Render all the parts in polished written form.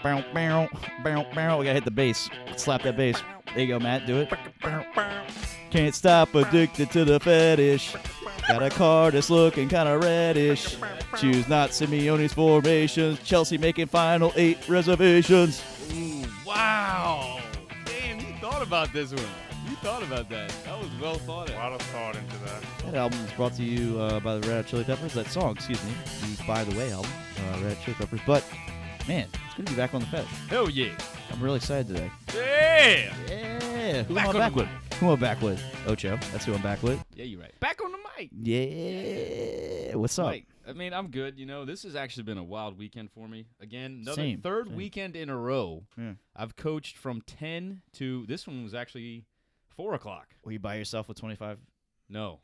bow, bow, bow, bow. We gotta hit the bass. Slap that bass. There you go, Matt. Do it. Can't stop, addicted to the fetish. Got a car that's looking kind of reddish. Choose not Simeone's formations. Chelsea making final 8 reservations. Ooh, wow. Damn, you thought about this one. You thought about that. That was well thought A out. lot of thought into that. That album is brought to you by the Red Hot Chili Peppers. That song, excuse me, the By the Way album, Red Hot Chili Peppers. But, man, it's going to be back on the Fetish. Hell yeah. I'm really excited today. Yeah. Yeah. Who Back am I on back the with? Who am I back with? Ocho. That's who I'm back with. Yeah, you're right. Back on the mic. Yeah. What's up? Mike, I mean, I'm good. You know, this has actually been a wild weekend for me. Again, another Same. third weekend in a row. Yeah. I've coached from 10 to, this one was actually 4 o'clock. Were you by yourself with 25? No.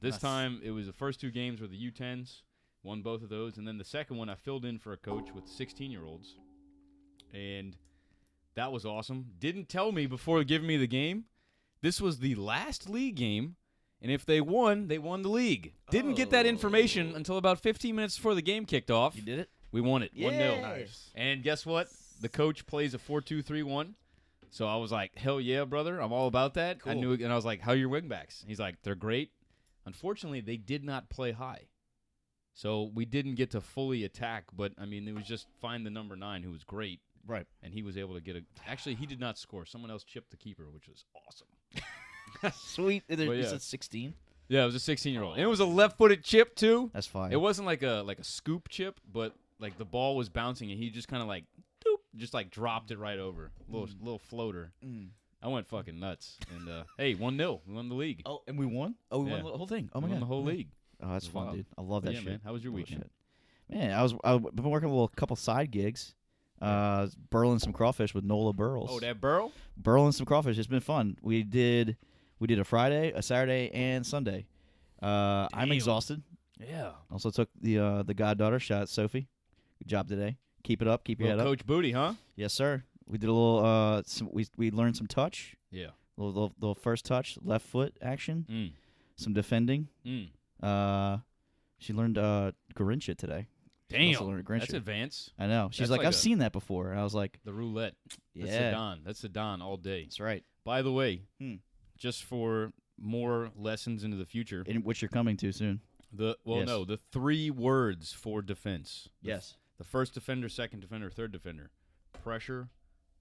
This Nice. time, it was the first 2 games were the U10s. Won both of those. And then the second one, I filled in for a coach with 16-year-olds. And that was awesome. Didn't tell me before giving me the game. This was the last league game. And if they won the league. Didn't get that information until about 15 minutes before the game kicked off. You did it? We won it. 1-0. Nice. And guess what? The coach plays a 4-2-3-1. So I was like, hell yeah, brother. I'm all about that. I Cool. knew it. And I was like, how are your wingbacks? He's like, they're great. Unfortunately, they did not play high. So we didn't get to fully attack. But, I mean, it was just find the number 9 who was great. Right. And he was able to get a – actually, he did not score. Someone else chipped the keeper, which was awesome. Sweet. But You yeah. said 16? Yeah, it was a 16-year-old. And it was a left-footed chip, too. That's fine. It wasn't like a scoop chip, but like the ball was bouncing and he just kind of like doop, just like dropped it right over. Little floater. I went fucking nuts. And hey, 1-0. We won the league. Oh, and we won? Oh, we Yeah. won the whole thing. Oh, my We won God. the whole league. Oh, that's It was fun, wild. dude. I love that Yeah, shit. man. How was your Love that weekend? shit. Man, I've been working a couple side gigs. Burling some crawfish with Nola Burles. Oh, that burl? Burling some crawfish. It's been fun. We did a Friday, a Saturday, and Sunday. I'm Damn. exhausted. Yeah. Also took the goddaughter shot, Sophie. Good job today. Keep it up. Keep your head up. Coach Booty, huh? Yes, sir. We did a little. We learned some touch. Yeah. Little first touch, left foot action. Mm. Some defending. Mm. She learned Garincha today. Damn. Also learned Garincha. That's advanced. I know. She's That's like, like I've a- seen that before. And I was like, The roulette. That's yeah, the Don. That's the Don all day. that's right. By the way, Hmm. just for more lessons into the future, In which you're coming to soon. the 3 words for defense. Yes. The first defender, second defender, third defender. Pressure,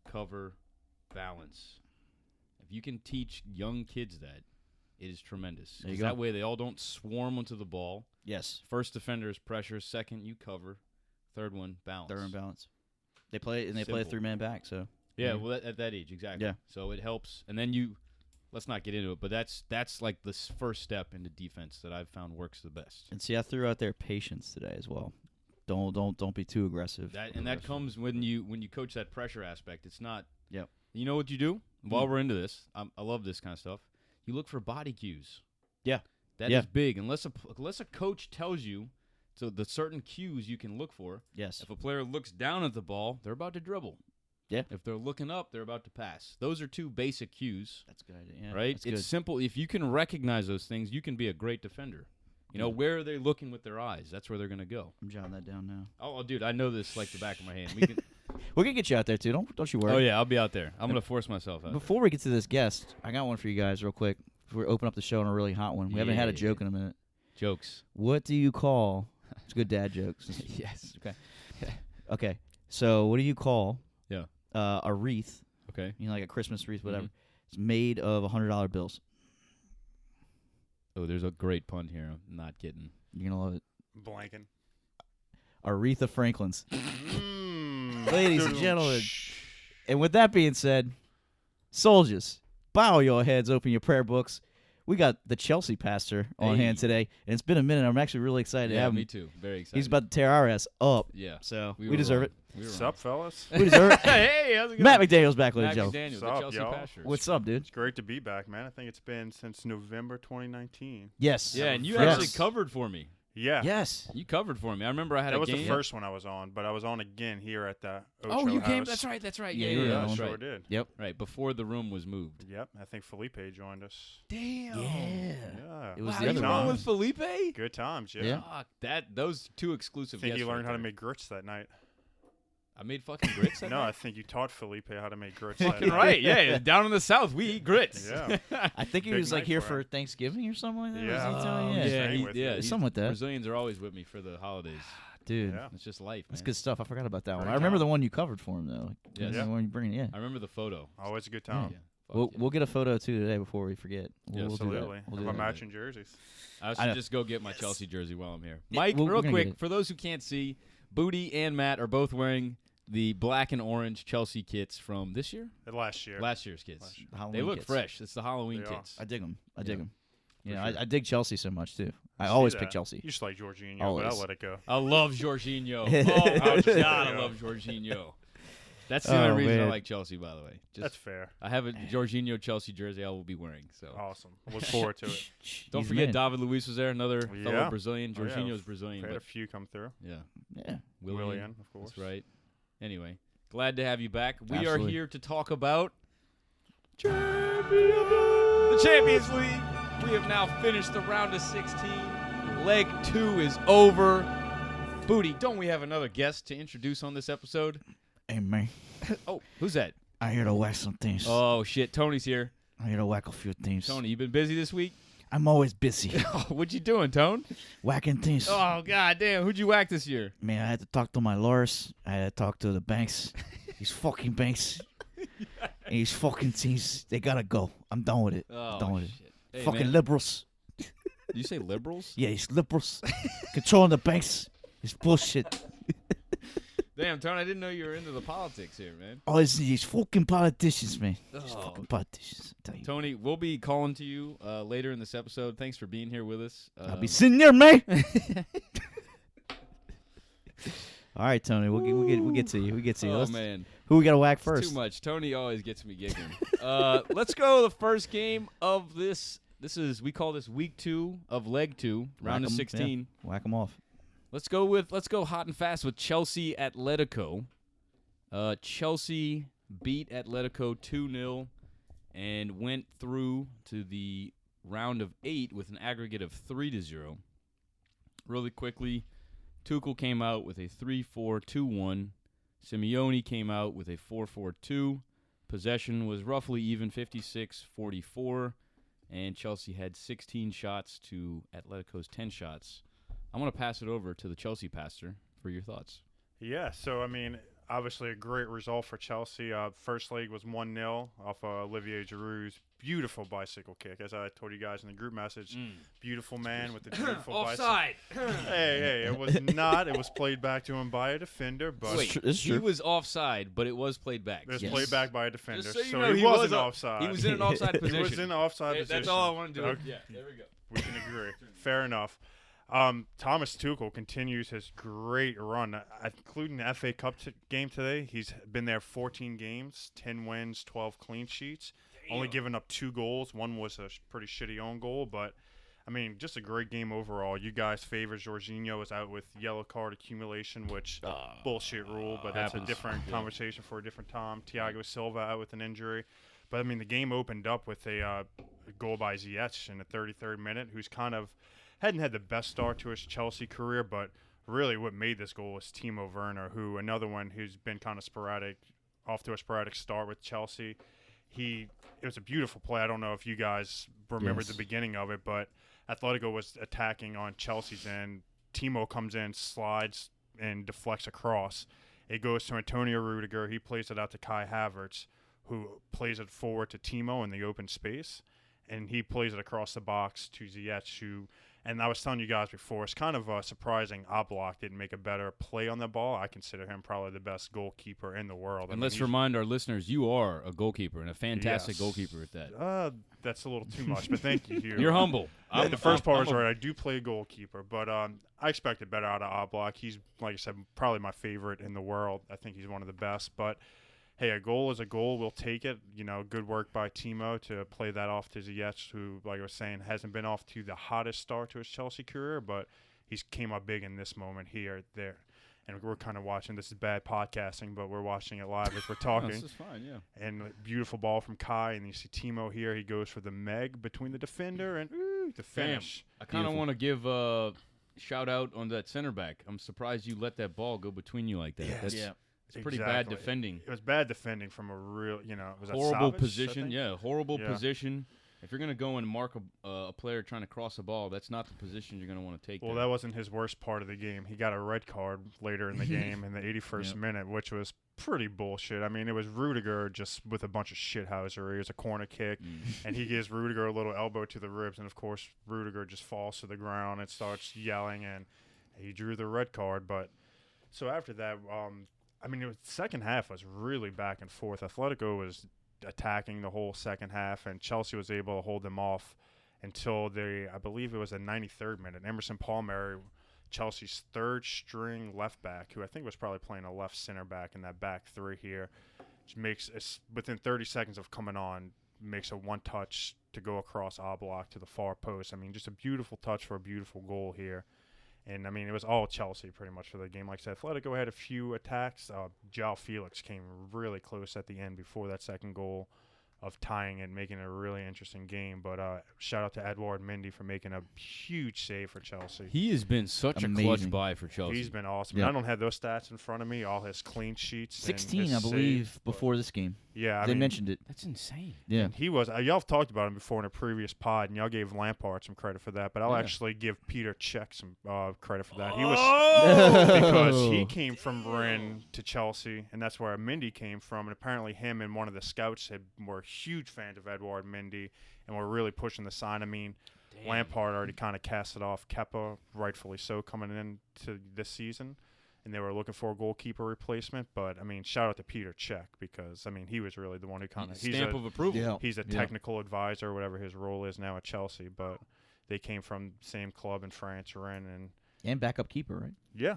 cover, balance. If you can teach young kids that, it is tremendous. There you 'Cause go. that way they all don't swarm onto the ball. Yes. First defender is pressure. Second, you cover. Third one, balance. They're in balance. They play a Simple. 3-man back. So Yeah, well, at that age, exactly. Yeah. So it helps. And then let's not get into it, but that's like the first step into defense that I've found works the best. and see, I threw out there patience today as well. Don't be too aggressive. That comes when you coach that pressure aspect. It's not. Yep. You know what you do while we're into this? I love this kind of stuff. You look for body cues. Yeah. That Yeah. is big. Unless a coach tells you, so the certain cues you can look for. Yes. If a player looks down at the ball, they're about to dribble. Yeah. If they're looking up, they're about to pass. Those are 2 basic cues. That's a good idea. Yeah, Right? That's It's good. simple. If you can recognize those things, you can be a great defender. You know, where are they looking with their eyes? That's where they're going to go. I'm jotting that down now. Oh, dude, I know this like the back of my hand. We can, We're gonna get you out there too. Don't you worry. oh, yeah, I'll be out there. I'm going to force myself out. Before we get to this guest, I got one for you guys real quick. Before we open up the show on a really hot one. We haven't had a Yeah. joke in a minute. Jokes. What do you call? It's good dad jokes. Yes. Okay. So what do you call? Yeah. A wreath. Okay. You know, like a Christmas wreath, whatever. Mhm. It's made of $100 bills. Oh, there's a great pun here. I'm not getting. You're gonna love it. Blanking. Aretha Franklin's. Mm. Ladies and gentlemen. And with that being said, soldiers, bow your heads, open your prayer books. We got the Chelsea pastor on Hey. hand today, and it's been a minute. I'm actually really excited to Yeah, have me him. too. Very excited. He's about to tear our ass up. Yeah. So we were deserve wrong. it. We were What's wrong. up, fellas? We deserve it. Hey, how's it going? Matt McDaniel's back with Matt a joke. McDaniel, the What's up, Chelsea y'all? pastor. What's up, dude? It's great to be back, man. I think it's been since November 2019. Yes. Yeah, and you Yes. actually covered for me. Yeah. Yes. You covered for me. I remember I had That a was game. the first one I was on, but I was on again here at the Ocho Oh, you came. house. That's right. That's right. Yeah, Yeah, you were yeah, on I that that's one. sure right. did. Yep. Right before the room was moved. Yep. I think Felipe joined us. Damn. Yeah. Yeah. It was Wow, the you other were one. on with Felipe? Good times, yeah. Yeah. Fuck, those 2 exclusive I think guests he learned right how to there. make grits that night. I made fucking grits. No, I think you taught Felipe how to make grits. Fucking right. Yeah, down in the South, we eat grits. Yeah. I think he Big was like night here for for Thanksgiving or something like that. Yeah. Was he telling you? Yeah. yeah, Staying with you. he's- Something like that. Brazilians are always with me for the holidays. Dude, Yeah. It's just life, man. that's good stuff. I forgot about that one. Great I remember job. the one you covered for him though. Yes. The one you bring in. Yeah. I remember the photo. Always a good time. Yeah. Fuck yeah. We'll get a photo too today before we forget. Yeah, We'll do that. Absolutely. We'll do Have that. our matching jerseys. I I should know. just go get my Chelsea jersey while I'm here. Yeah, Mike, we're real gonna get quick, it. for those who can't see, Booty and Matt are both wearing the black and orange Chelsea kits from this year? Last year. Last year's kits. Last year. The Halloween They look kits. fresh. It's the Halloween They are. kits. I dig them. I Yeah. dig them. You know, sure. I dig Chelsea so much too. I See always that. pick Chelsea. You just like Jorginho, but Always. I'll let it go. I love Jorginho. Oh, God, I yeah. love Jorginho. That's the only Oh, reason I man. like Chelsea, by the way. That's Just fair. I have a Jorginho Chelsea jersey I will be wearing. So Awesome. I look forward to it. don't He's forget, the David Luiz was there, another fellow Yeah. Brazilian. Oh, yeah. Jorginho's Brazilian, We had a but few come through. yeah, man. Yeah. Willian, of course. That's right. Anyway, glad to have you back. We are Absolutely. here to talk about the Champions League. We have now finished the round of 16. Leg 2 is over. Booty, don't we have another guest to introduce on this episode? Hey man, Oh, who's that? I'm here to whack some things. Oh, shit. Tony's here. I'm here to whack a few things. Tony, you been busy this week? I'm always busy Oh, what you doing, Tone? whacking things. Oh, god damn. Who'd you whack this year? Man, I had to talk to my lawyers. I had to talk to the banks. These fucking banks. And these fucking teams, they gotta go. I'm done with it. Oh, I'm done with it. shit. Hey, Fucking man. liberals. Did you say liberals? Yeah, these liberals controlling the banks. It's bullshit. Damn, Tony, I didn't know you were into the politics here, man. Oh, it's these fucking politicians, man. These Oh. fucking politicians. I tell you. Tony, we'll be calling to you later in this episode. Thanks for being here with us. I'll be sitting there, man. All right, Tony. We'll get to you. We get to you. Oh, Let's- man. Who we gotta whack It's first? too much. Tony always gets me giggling. Let's go the first game of this. We call this week 2 of leg 2, round of Whack 'em, 16. yeah. Whack them off. Let's go hot and fast with Chelsea Atletico. Chelsea beat Atletico 2-0 and went through to the round of 8 with an aggregate of 3-0. Really quickly, Tuchel came out with a 3-4-2-1. Simeone came out with a 4-4-2. Possession was roughly even, 56-44, and Chelsea had 16 shots to Atletico's 10 shots. I'm going to pass it over to the Chelsea pastor for your thoughts. Yeah, so, I mean, obviously a great result for Chelsea. First leg was 1-0 off Olivier Giroud's beautiful bicycle kick. As I told you guys in the group message, beautiful man with the beautiful bicycle. Hey, it was not. It was played back to him by a defender, but Wait, it's he true. was offside, but it was played back. it was Yes. played back by a defender. Just so you so know, he he wasn't was offside. He was in an offside He position. was in offside Hey, position. that's all I want to do. Okay. Yeah, there we go. We can agree. Fair enough. Thomas Tuchel continues his great run, including the FA Cup game today. He's been there 14 games, 10 wins, 12 clean sheets. Only given up 2 goals. One was a pretty shitty own goal, but I mean, just a great game overall. You guys favor Jorginho is out with yellow card accumulation, which bullshit rule, but that's a happens. different Yeah. conversation for a different time. Thiago Silva out with an injury. But I mean, the game opened up with a goal by Ziyech in the 33rd minute, who's kind of hadn't had the best start to his Chelsea career, but really what made this goal was Timo Werner, who another one who's been kind of sporadic, off to a sporadic start with Chelsea. It was a beautiful play. I don't know if you guys remember Yes. the beginning of it, but Atletico was attacking on Chelsea's end. Timo comes in, slides, and deflects across. It goes to Antonio Rudiger. He plays it out to Kai Havertz, who plays it forward to Timo in the open space, and he plays it across the box to Ziyech, who, and I was telling you guys before, it's kind of surprising Oblak didn't make a better play on the ball. I consider him probably the best goalkeeper in the world. And let's remind our listeners, you are a goalkeeper and a fantastic Yes. goalkeeper at that. That's a little too much, but thank you, Hugh. You're humble. The first part was right. I do play goalkeeper, but I expected better out of Oblak. He's, like I said, probably my favorite in the world. I think he's one of the best. But, hey, a goal is a goal. We'll take it. You know, good work by Timo to play that off to Ziyech, who, like I was saying, hasn't been off to the hottest start to his Chelsea career, but he's came up big in this moment here, there. And we're kind of watching. This is bad podcasting, but we're watching it live as we're talking. This is fine, yeah. And a beautiful ball from Kai, and you see Timo here. He goes for the Meg between the defender and the finish. I kind of Beautiful. want to give a shout out on that center back. I'm surprised you let that ball go between you like that. Yes. That's, Yeah. It's pretty bad defending. It was bad defending from a real, was that Horrible Savage, position. Yeah, horrible position. If you're going to go and mark a player trying to cross a ball, that's not the position you're going to want to take. Well, there. that wasn't his worst part of the game. He got a red card later in the game in the 81st minute, which was pretty bullshit. I mean, it was Rudiger just with a bunch of shithousery. It was a corner kick, and he gives Rudiger a little elbow to the ribs, and, of course, Rudiger just falls to the ground and starts yelling, and he drew the red card. But so after that, the second half was really back and forth. Atletico was attacking the whole second half, and Chelsea was able to hold them off until I believe it was the 93rd minute. Emerson Palmieri, Chelsea's third-string left back, who I think was probably playing a left center back in that back three here, within 30 seconds of coming on, makes a one-touch to go across Oblak to the far post. I mean, just a beautiful touch for a beautiful goal here. And, I mean, it was all Chelsea pretty much for the game. Like I said, Atletico had a few attacks. João Felix came really close at the end before that second goal of tying it, making it a really interesting game. But shout out to Edouard Mendy for making a huge save for Chelsea. He has been such a clutch buy for Chelsea. He's been awesome. Yeah. I don't have those stats in front of me, all his clean sheets. 16, I believe, saves, before this game. Yeah, They mentioned it. That's insane. Yeah. And he was. Y'all have talked about him before in a previous pod, and y'all gave Lampard some credit for that. But I'll actually give Peter Cech some credit for that. He was because he came from Rennes to Chelsea, and that's where Mendy came from. And apparently, him and one of the scouts were huge fans of Edouard Mendy, and were really pushing the sign. I mean, Lampard already kind of cast it off. Kepa, rightfully so, coming into this season. And they were looking for a goalkeeper replacement. But, I mean, shout out to Peter Cech because, I mean, he was really the one who kind of – Stamp of approval. Yeah. He's a technical advisor, whatever his role is now at Chelsea. But they came from the same club in France, Rennes. And backup keeper, right? Yeah.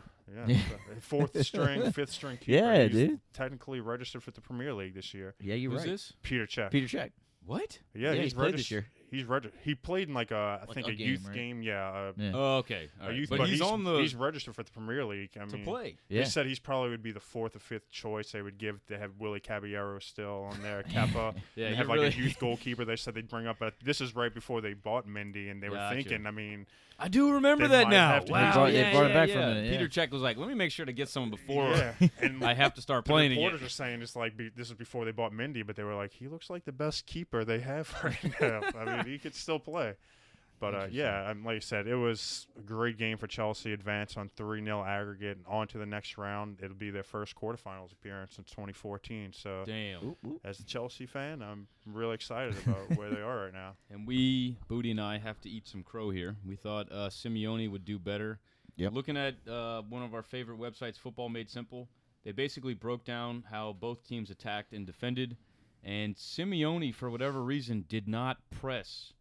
Fourth string, fifth string keeper. Yeah, He's dude. Technically registered for the Premier League this year. Yeah, you're Who's right. this? Peter Cech. Peter Cech. What? Yeah, he's played this year. He's registered. He played in like a a game, youth right? game. Yeah. Yeah. Oh, okay. All A right. youth, but he's on the He's registered for the Premier League. I to mean, play. Yeah. They said he's probably would be the fourth or fifth choice they would give to have Willie Caballero still on there. Kappa. Yeah, they you have like really- a youth goalkeeper. They said they'd bring up, but this is right before they bought Mendy, and they were Gotcha. thinking. I mean, I do remember They that might now. have to- Wow. They brought it back for a minute, yeah. Peter Cech was like, let me make sure to get someone before yeah. And I have to start the playing reporters again. are saying it's like this is before they bought Mendy, but they were like, he looks like the best keeper they have right now. I mean, he could still play. But, like I said, it was a great game for Chelsea. Advance on 3-0 aggregate and on to the next round. It'll be their first quarterfinals appearance in 2014. So, Damn. as a Chelsea fan, I'm really excited about where they are right now. And we, Booty and I, have to eat some crow here. We thought Simeone would do better. Yep. Looking at one of our favorite websites, Football Made Simple, they basically broke down how both teams attacked and defended. And Simeone, for whatever reason, did not press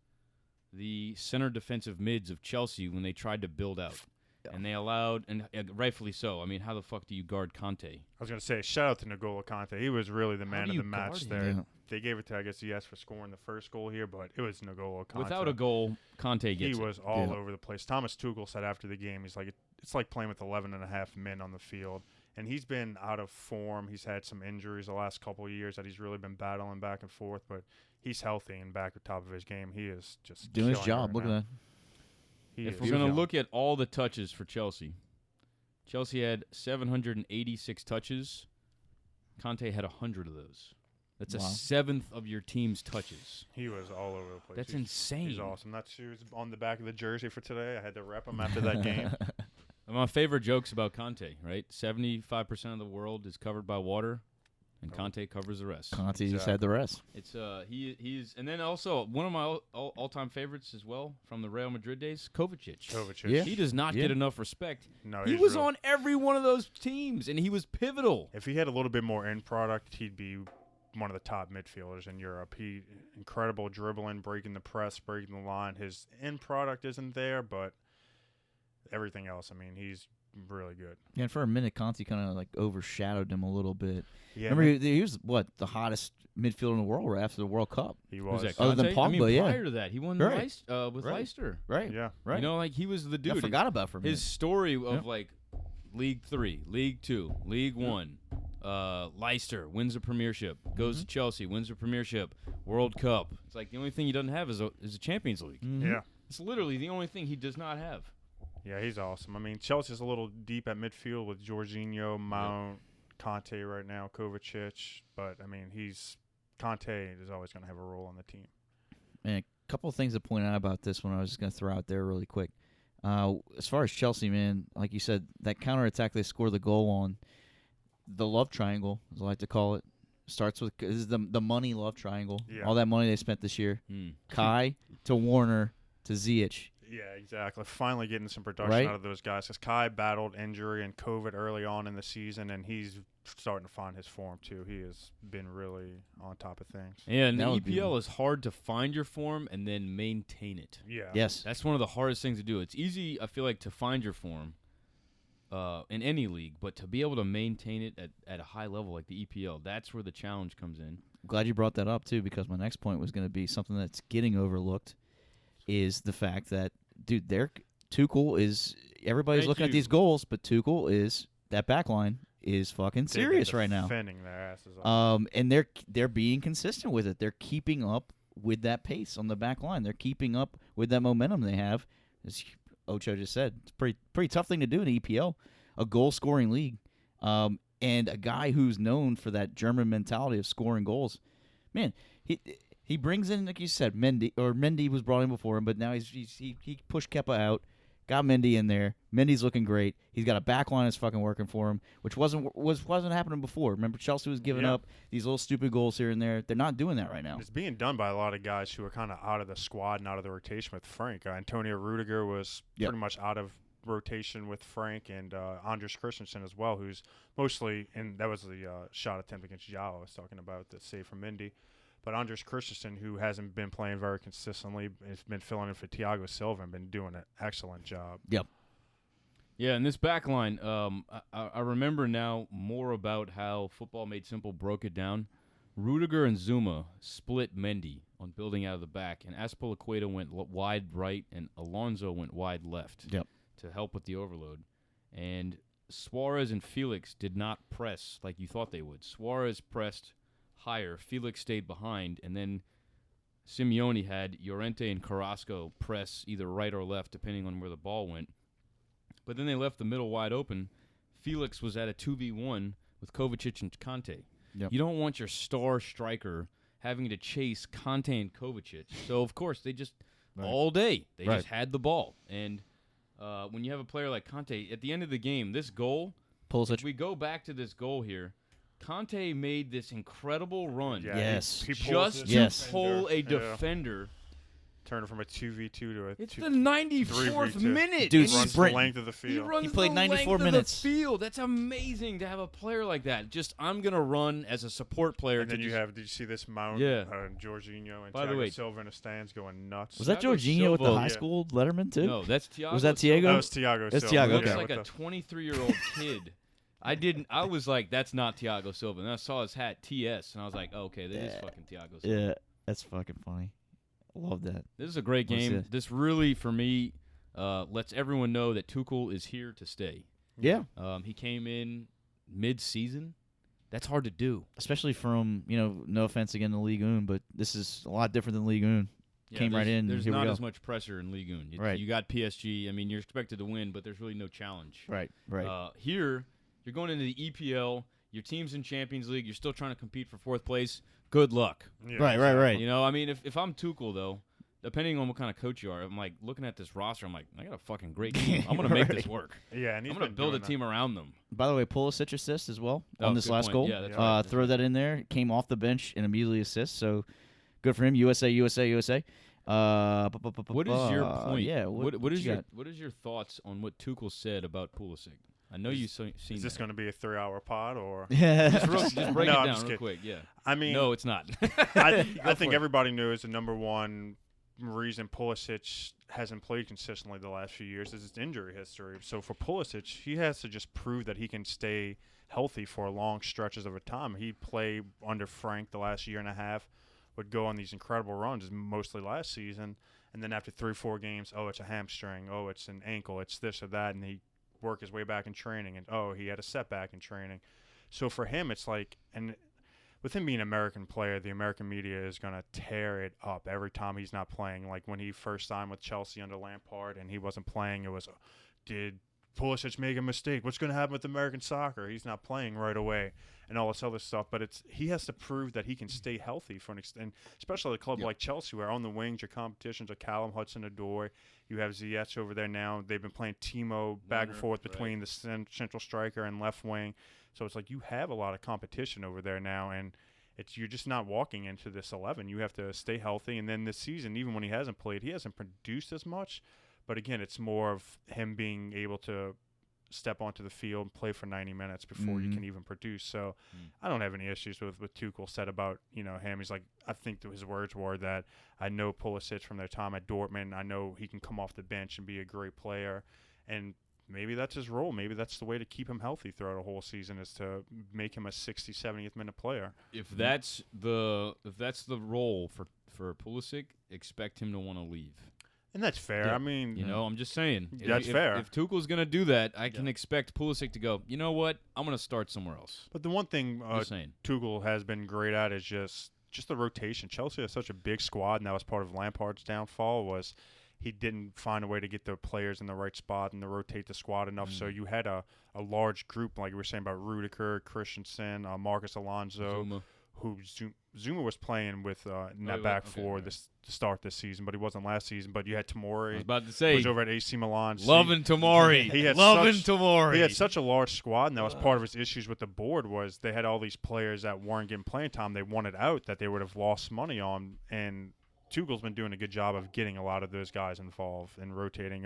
the center defensive mids of Chelsea when they tried to build out. Yeah. And they allowed, and rightfully so. I mean, how the fuck do you guard Conte? I was going to say, shout out to N'Golo Conte. He was really the man of the match there. Yeah. They gave it to, I guess, yes for scoring the first goal here, but it was N'Golo Conte. Without a goal, Conte gets He it. was all over the place. Thomas Tuchel said after the game, he's like, it's like playing with 11 and a half men on the field. And he's been out of form. He's had some injuries the last couple of years that he's really been battling back and forth, but he's healthy and back at the top of his game. He is just Doing his killing job. right Look now. at that. If we're going to look at all the touches for Chelsea, Chelsea had 786 touches. Conte had 100 of those. That's a seventh of your team's touches. He was all over the place. That's insane. He's awesome. That shoe is on the back of the jersey for today. I had to rep him after that game. My favorite jokes about Conte, right? 75% of the world is covered by water, and Conte covers the rest. Conte just had the rest. It's he's and then also one of my all-time favorites as well from the Real Madrid days, Kovacic. Yeah. He does not get enough respect. No, he was on every one of those teams, and he was pivotal. If he had a little bit more end product, he'd be one of the top midfielders in Europe. He incredible dribbling, breaking the press, breaking the line. His end product isn't there, but everything else, I mean, he's really good. Yeah, and for a minute, Conte kind of like overshadowed him a little bit. Yeah, remember, he was the hottest midfielder in the world right after the World Cup. He was. Who's that, Other than Conte? I mean, Pogba, yeah. prior to that, he won with Leicester. Right. Yeah. Right. You know, like he was the dude. I forgot about for a minute. His story of like League 3, League 2, League 1, Leicester wins a premiership, goes to Chelsea, wins a premiership, World Cup. It's like the only thing he doesn't have is a Champions League. Yeah. It's literally the only thing he does not have. Yeah, he's awesome. I mean, Chelsea's a little deep at midfield with Jorginho, Mount, Conte right now, Kovacic, but I mean Conte is always going to have a role on the team. And a couple of things to point out about this one I was just going to throw out there really quick. As far as Chelsea, man, like you said, that counterattack they score the goal on, the love triangle, as I like to call it, starts with this is the money love triangle. Yeah. All that money they spent this year. Kai to Warner to Ziyech. Yeah, exactly. Finally getting some production Right? out of those guys. Because Kai battled injury and COVID early on in the season, and he's starting to find his form, too. He has been really on top of things. Yeah, and the That would be- EPL is hard to find your form and then maintain it. Yeah. Yes. That's one of the hardest things to do. It's easy, I feel like, to find your form in any league, but to be able to maintain it at a high level like the EPL, that's where the challenge comes in. Glad you brought that up, too, because my next point was going to be something that's getting overlooked is the fact that, dude, Tuchel is – everybody's Thank looking at you. these goals, but Tuchel is – that back line is fucking They've been serious right now. defending their asses off. And they're being consistent with it. They're keeping up with that pace on the back line. They're keeping up with that momentum they have. As Ocho just said, it's a pretty tough thing to do in the EPL, a goal-scoring league, and a guy who's known for that German mentality of scoring goals. Man, he brings in, like you said, Mendy was brought in before him, but now he pushed Kepa out, got Mendy in there. Mendy's looking great. He's got a back line that's fucking working for him, which wasn't happening before. Remember, Chelsea was giving up these little stupid goals here and there. They're not doing that right now. It's being done by a lot of guys who are kind of out of the squad and out of the rotation with Frank. Antonio Rudiger was pretty much out of rotation with Frank, and Andres Christensen as well, who's mostly – and that was the shot attempt against Yao I was talking about, the save from Mendy. But Andres Christensen, who hasn't been playing very consistently, has been filling in for Thiago Silva and been doing an excellent job. Yep. Yeah, and this back line, I remember now more about how Football Made Simple broke it down. Rudiger and Zuma split Mendy on building out of the back, and Azpilicueta went wide right, and Alonso went wide left to help with the overload. And Suarez and Felix did not press like you thought they would. Suarez pressed higher, Felix stayed behind, and then Simeone had Llorente and Carrasco press either right or left, depending on where the ball went. But then they left the middle wide open. Felix was at a 2v1 with Kovacic and Conte. Yep. You don't want your star striker having to chase Conte and Kovacic. So, of course, they just, all day, they just had the ball. And when you have a player like Conte, at the end of the game, this goal, if we go back to this goal here, Conte made this incredible run. Yeah, Yes. he pulls Just his to pull a defender. defender. Turn it from a 2v2 to a It's 2 the 94th 3v2. minute. Dude, He runs sprint. the length of the He field. runs played the 94 length minutes. Of the field. That's amazing to have a player like that. Just, I'm going to run as a support player. And then to you just, have, did you see this mount? Yeah. Jorginho and By the Thiago way- Silva in the stands going nuts. Was that Thiago Jorginho with the Silva. high school letterman, too? No, that's Thiago. Was that Silva. Thiago? That was Thiago That's Silva. Thiago, He looks okay. like a 23-year-old kid. I was like, that's not Thiago Silva. And I saw his hat, TS, and I was like, oh, okay, that is fucking Thiago Silva. Yeah, that's fucking funny. I love that. This is a great What's game. this? This really, for me, lets everyone know that Tuchel is here to stay. Yeah. He came in mid-season. That's hard to do. Especially from, no offense again to Ligue 1, but this is a lot different than Ligue 1. Came right in. There's Here we not go. as much pressure in Ligue 1. Right. You got PSG. I mean, you're expected to win, but there's really no challenge. Right. Here, you're going into the EPL. Your team's in Champions League. You're still trying to compete for fourth place. Good luck. Yeah, Right. You know, I mean, if I'm Tuchel, though, depending on what kind of coach you are, I'm like looking at this roster. I'm like, I got a fucking great team. I'm going to make this work. Yeah, and he's I'm going to been build a doing team around them. By the way, Pulisic assist as well Oh, on this good last point. goal. Yeah, that's right. Throw that in there. Came off the bench and immediately assists. So good for him. USA. What is your point? Yeah. What is you your got? thoughts on what Tuchel said about Pulisic? I know you've seen Is this that. going to be a 3-hour pod or? Just break No, it I'm down just real kidding. quick. Yeah. I mean, No, it's not. I Go think for it. everybody knows the number one reason Pulisic hasn't played consistently the last few years is his injury history. So for Pulisic, he has to just prove that he can stay healthy for long stretches of a time. He played under Frank the last year and a half, would go on these incredible runs, mostly last season, and then after 3-4 games, oh, it's a hamstring, oh, it's an ankle, it's this or that, and he work his way back in training, and oh, he had a setback in training. So for him, it's like, and with him being an American player, the American media is going to tear it up every time he's not playing. Like when he first signed with Chelsea under Lampard and he wasn't playing, it was, did Pulisic made a mistake. What's going to happen with American soccer? He's not playing right away and all this other stuff. But he has to prove that he can stay healthy for an extent, especially at a club like Chelsea, where on the wings, your competitions are Callum Hudson-Odoi. You have Ziyech over there now. They've been playing Timo back and forth between the central striker and left wing. So it's like you have a lot of competition over there now, and you're just not walking into this 11. You have to stay healthy. And then this season, even when he hasn't played, he hasn't produced as much. But again, it's more of him being able to step onto the field and play for 90 minutes before you can even produce. So I don't have any issues with what Tuchel said about, him. He's like, I think his words were that I know Pulisic from their time at Dortmund. I know he can come off the bench and be a great player. And maybe that's his role. Maybe that's the way to keep him healthy throughout a whole season, is to make him a 60th, 70th minute player. If that's the role for Pulisic, expect him to want to leave. And that's fair. Yeah. I mean, I'm just saying. That's fair. If Tuchel's going to do that, I can expect Pulisic to go, you know what? I'm going to start somewhere else. But the one thing Just saying. Tuchel has been great at is just the rotation. Chelsea has such a big squad, and that was part of Lampard's downfall, was he didn't find a way to get the players in the right spot and to rotate the squad enough. So you had a large group, like you were saying about Rudiger, Christensen, Marcus Alonso, Zuma. who Zuma was playing with in that back four to start this season, but he wasn't last season. But you had Tomori. I was about to say. Who was over at AC Milan. Loving Tomori. Tomori. He had such a large squad, and that was part of his issues with the board, was they had all these players that weren't getting playing time. They wanted out that they would have lost money on, and Tuchel's been doing a good job of getting a lot of those guys involved and rotating.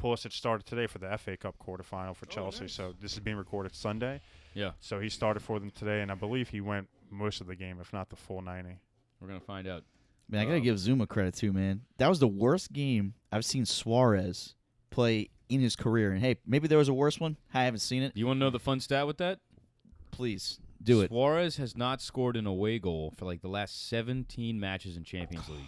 Pulisic started today for the FA Cup quarterfinal for Chelsea, nice. so this is being recorded Sunday. Yeah. So he started for them today, and I believe he went most of the game, if not the full 90. We're going to find out. Man, I got to give Zuma credit too, man. That was the worst game I've seen Suarez play in his career. And, hey, maybe there was a worse one. I haven't seen it. You want to know the fun stat with that? Please, do it. Suarez has not scored an away goal for like the last 17 matches in Champions League.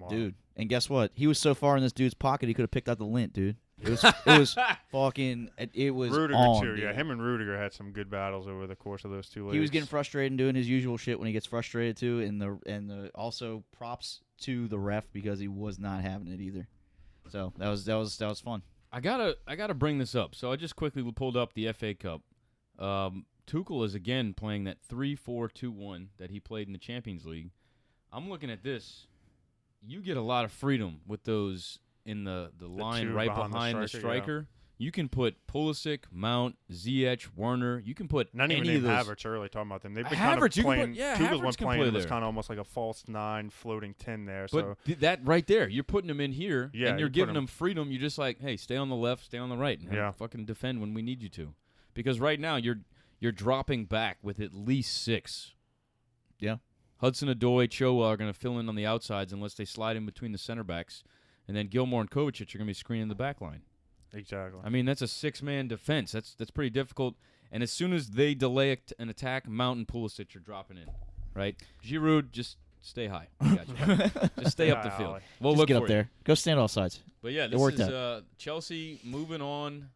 Wow. Dude, and guess what? He was so far in this dude's pocket, he could have picked out the lint, dude. It was fucking. It was Rudiger on, too. dude. Yeah, him and Rudiger had some good battles over the course of those two leagues. He was getting frustrated and doing his usual shit when he gets frustrated too, and the also props to the ref because he was not having it either. So that was fun. I gotta bring this up. So I just quickly pulled up the FA Cup. Tuchel is again playing that 3-4-2-1 that he played in the Champions League. I'm looking at this. You get a lot of freedom with those in the line right behind the striker. Yeah. You can put Pulisic, Mount, Ziyech, Werner. You can put not even any of those. Havertz early talking about them. They've been Havertz, kind of playing. Havertz was can playing play was there. kind of almost like a false 9 floating 10 there. But So that right there, you're putting them in here, Yeah, and you're you put giving 'em- them freedom. You're just like, hey, stay on the left, stay on the right, and Yeah. fucking defend when we need you to. Because right now you're dropping back with at least 6. Yeah. Hudson-Odoi, Choa are going to fill in on the outsides unless they slide in between the center backs. And then Gilmore and Kovacic are going to be screening the back line. exactly. I mean, that's a 6-man defense. That's pretty difficult. And as soon as they delay an attack, Mount and Pulisic are dropping in, right? Giroud, just stay high. I got you. Just stay up the field. Ali. We'll Just look get for up there. Go stand off sides. But yeah, It this worked is Chelsea moving on.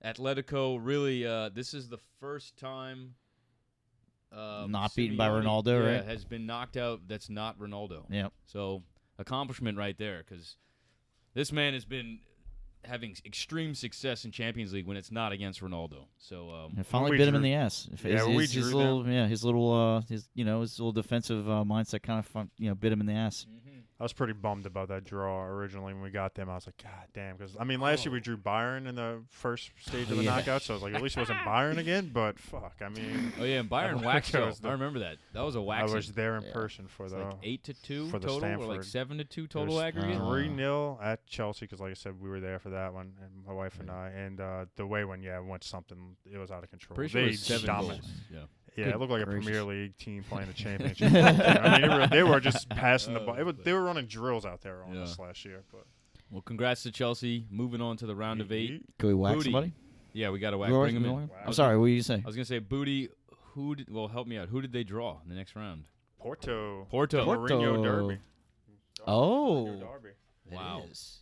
Atletico, really, this is the first time Not beaten by Simeone, Ronaldo, yeah, right? has been knocked out. That's not Ronaldo. Yep. So accomplishment right there, because this man has been having extreme success in Champions League when it's not against Ronaldo. So It finally we bit him in drew- the ass. his His little defensive mindset kind of bit him in the ass. I was pretty bummed about that draw originally when we got them. I was like, God damn, because last year we drew Bayern in the first stage of the Yeah. knockout, so I was like, at least it wasn't Bayern again. But fuck, oh yeah, and Bayern Atletico waxed was us. I remember that. That was a I waxing. was there in Yeah. person for It's the like 8-2 for the total, or like Stamford. 7-2 total aggregate. 3-0 at Chelsea, because like I said, we were there for that one, and my wife and I. And the away one, went something. It was out of control. Pretty sure it They was 7 dominated. goals. Yeah. Yeah, Good it looked like gracious. a Premier League team playing the championship. I mean, they were just passing the ball. They were running drills out there on us last year. But Well, congrats to Chelsea moving on to the round of 8. Can we whack Booty. somebody? Yeah, we got to whack. Who Bring else? him in. I'm sorry. What did you say? I was gonna say Booty. Help me out. Who did they draw in the next round? Porto. Porto. The Mourinho Porto. Derby. Oh. Mourinho Derby. Wow. It is.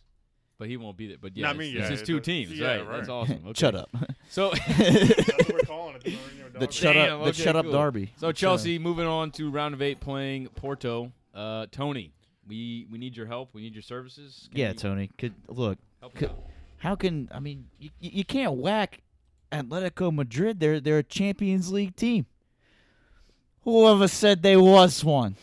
But he won't be there. But yeah, Not me, it's yeah, his it's 2 a- teams, yeah, right? That's right. awesome. Okay. Shut up. So That's what we're calling it. The Mourinho Derby. The shut Damn, up. The okay, shut up cool. derby. So Chelsea moving on to round of 8, playing Porto. Tony, we need your help. We need your services. Can Yeah, you Tony. Look. help us out? How can you can't whack Atletico Madrid? They're a Champions League team. Whoever said they was one?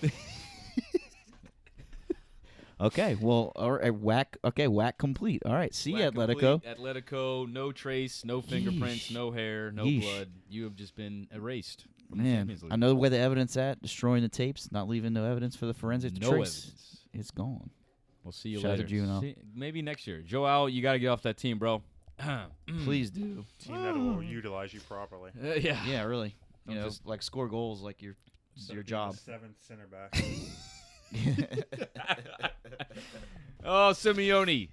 Okay, well, all right, whack. Okay, whack complete. All right, see you, Atletico. Atletico, no trace, no fingerprints, Yeesh. no hair, no Yeesh. blood. You have just been erased from the Man, Champions League. I know where the evidence at. Destroying the tapes, not leaving no evidence for the forensics to No trace. evidence. It's gone. We'll see you Shout out later. to Juno. Maybe next year. Joel, you got to get off that team, bro. Please do. Team that will utilize you properly. Yeah. Yeah, really. You I'm know, just- like score goals, like your job. 7th center back. Oh, Simeone.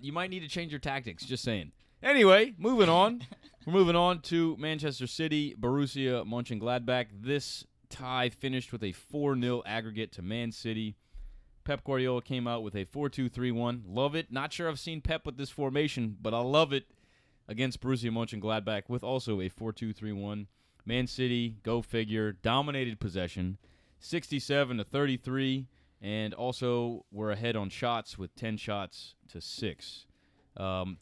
You might need to change your tactics. Just saying. Anyway, moving on. We're moving on to Manchester City, Borussia Mönchengladbach. This tie finished with a 4-0 aggregate to Man City. Pep Guardiola came out with a 4-2-3-1. Love it. Not sure I've seen Pep with this formation, but I love it against Borussia Mönchengladbach with also a 4-2-3-1. Man City, go figure, dominated possession, 67-33, and also were ahead on shots with 10 shots to 6.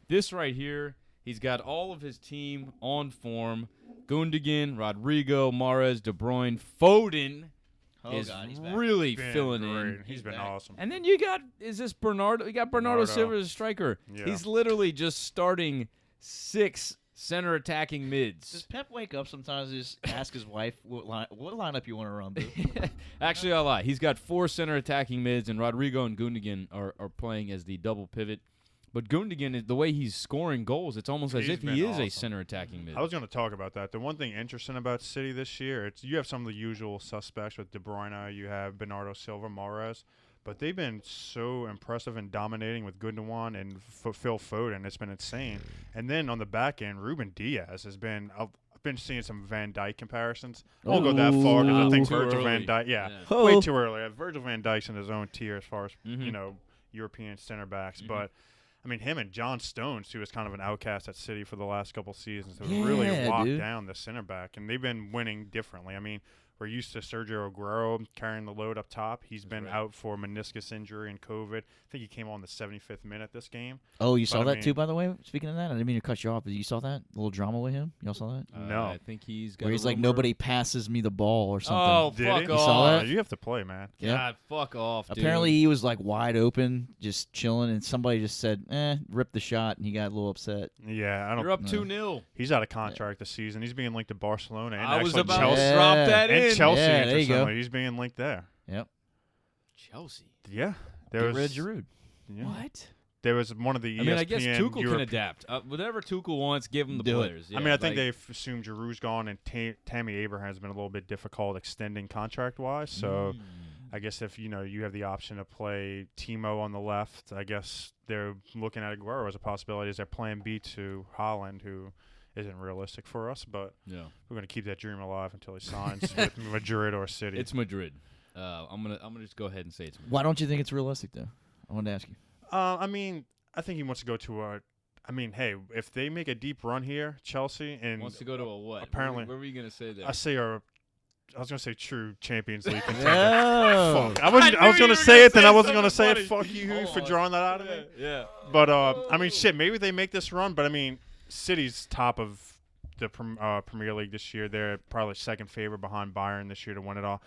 This right here, he's got all of his team on form. Gundogan, Rodrigo, Mahrez, De Bruyne, Foden is he's back. really Been filling great. in. He's been back. awesome. And then you got, is this Bernardo? You got Bernardo Silva as a striker. Yeah. He's literally just starting 6 center attacking Does mids. Pep wake up sometimes and just ask his wife what lineup you want to run, boo? Actually, I lie. He's got 4 center attacking mids, and Rodrigo and Gundogan are playing as the double pivot. But Gundogan, the way he's scoring goals, it's almost as He's if been he is a awesome. center attacking mid. I was going to talk about that. The one thing interesting about City this year, it's you have some of the usual suspects with De Bruyne, you have Bernardo Silva, Mahrez, but they've been so impressive and dominating with Gundogan and Phil Foden. It's been insane. And then on the back end, Ruben Diaz has been. I've been seeing some Van Dijk comparisons. I won't go that far because I think Too Virgil early. Van Dijk. Yeah, Oh. way too early. Virgil Van Dijk's in his own tier as far as Mhm. European center backs, Mhm. but. I mean, him and John Stones, who was kind of an outcast at City for the last couple seasons, have Yeah, really locked dude. down the center back, and they've been winning differently. I mean, we're used to Sergio Aguero carrying the load up top. He's been right. out for meniscus injury and COVID. I think he came on the 75th minute this game. Oh, you saw But I that too, mean- by the way? Speaking of that, I didn't mean to cut you off, but you saw that? A little drama with him? Y'all saw that? No. I think he's got Where a he's like, rumor- nobody passes me the ball or something. Oh, Did fuck he? off. You saw that? You have to play, man. Yeah. God, fuck off, dude. Apparently he was like wide open, just chilling, and somebody just said, rip the shot, and he got a little upset. Yeah, I don't. You're up No. 2-0. He's out of contract this season. He's being linked to Barcelona and I was actually about Chelsea. to drop that And in. Chelsea, Yeah, there you go. interestingly. He's being linked there. Yep. Chelsea. Yeah, there Get was. rid of Giroud. Yeah. What? There was one of the I mean, I guess ESPN Tuchel can Europe- adapt. Whatever Tuchel wants, give him the Do it. players. I Yeah, mean, I think like- they've assumed Giroud's gone, and Tammy Abraham has been a little bit difficult extending contract-wise. So I guess if you have the option to play Timo on the left, I guess they're looking at Aguero as a possibility as their plan B to Haaland, who isn't realistic for us. But Yeah. we're going to keep that dream alive until he signs with Madrid or City. It's Madrid. I'm gonna just go ahead and say it's Madrid. Why don't you think it's realistic, though? I wanted to ask you. I mean, I think he wants to go to a. I mean, hey, if they make a deep run here, Chelsea and Wants to go to a what? apparently- What were you gonna say there? I say I was gonna say true Champions League contender. Oh. Fuck. I I was knew gonna you were say gonna it, then say I wasn't gonna say something it. funny. Fuck you Hold for on. drawing that out of me. Yeah. But I mean, shit. Maybe they make this run. But I mean, City's top of the Premier League this year. They're probably second favorite behind Bayern this year to win it all.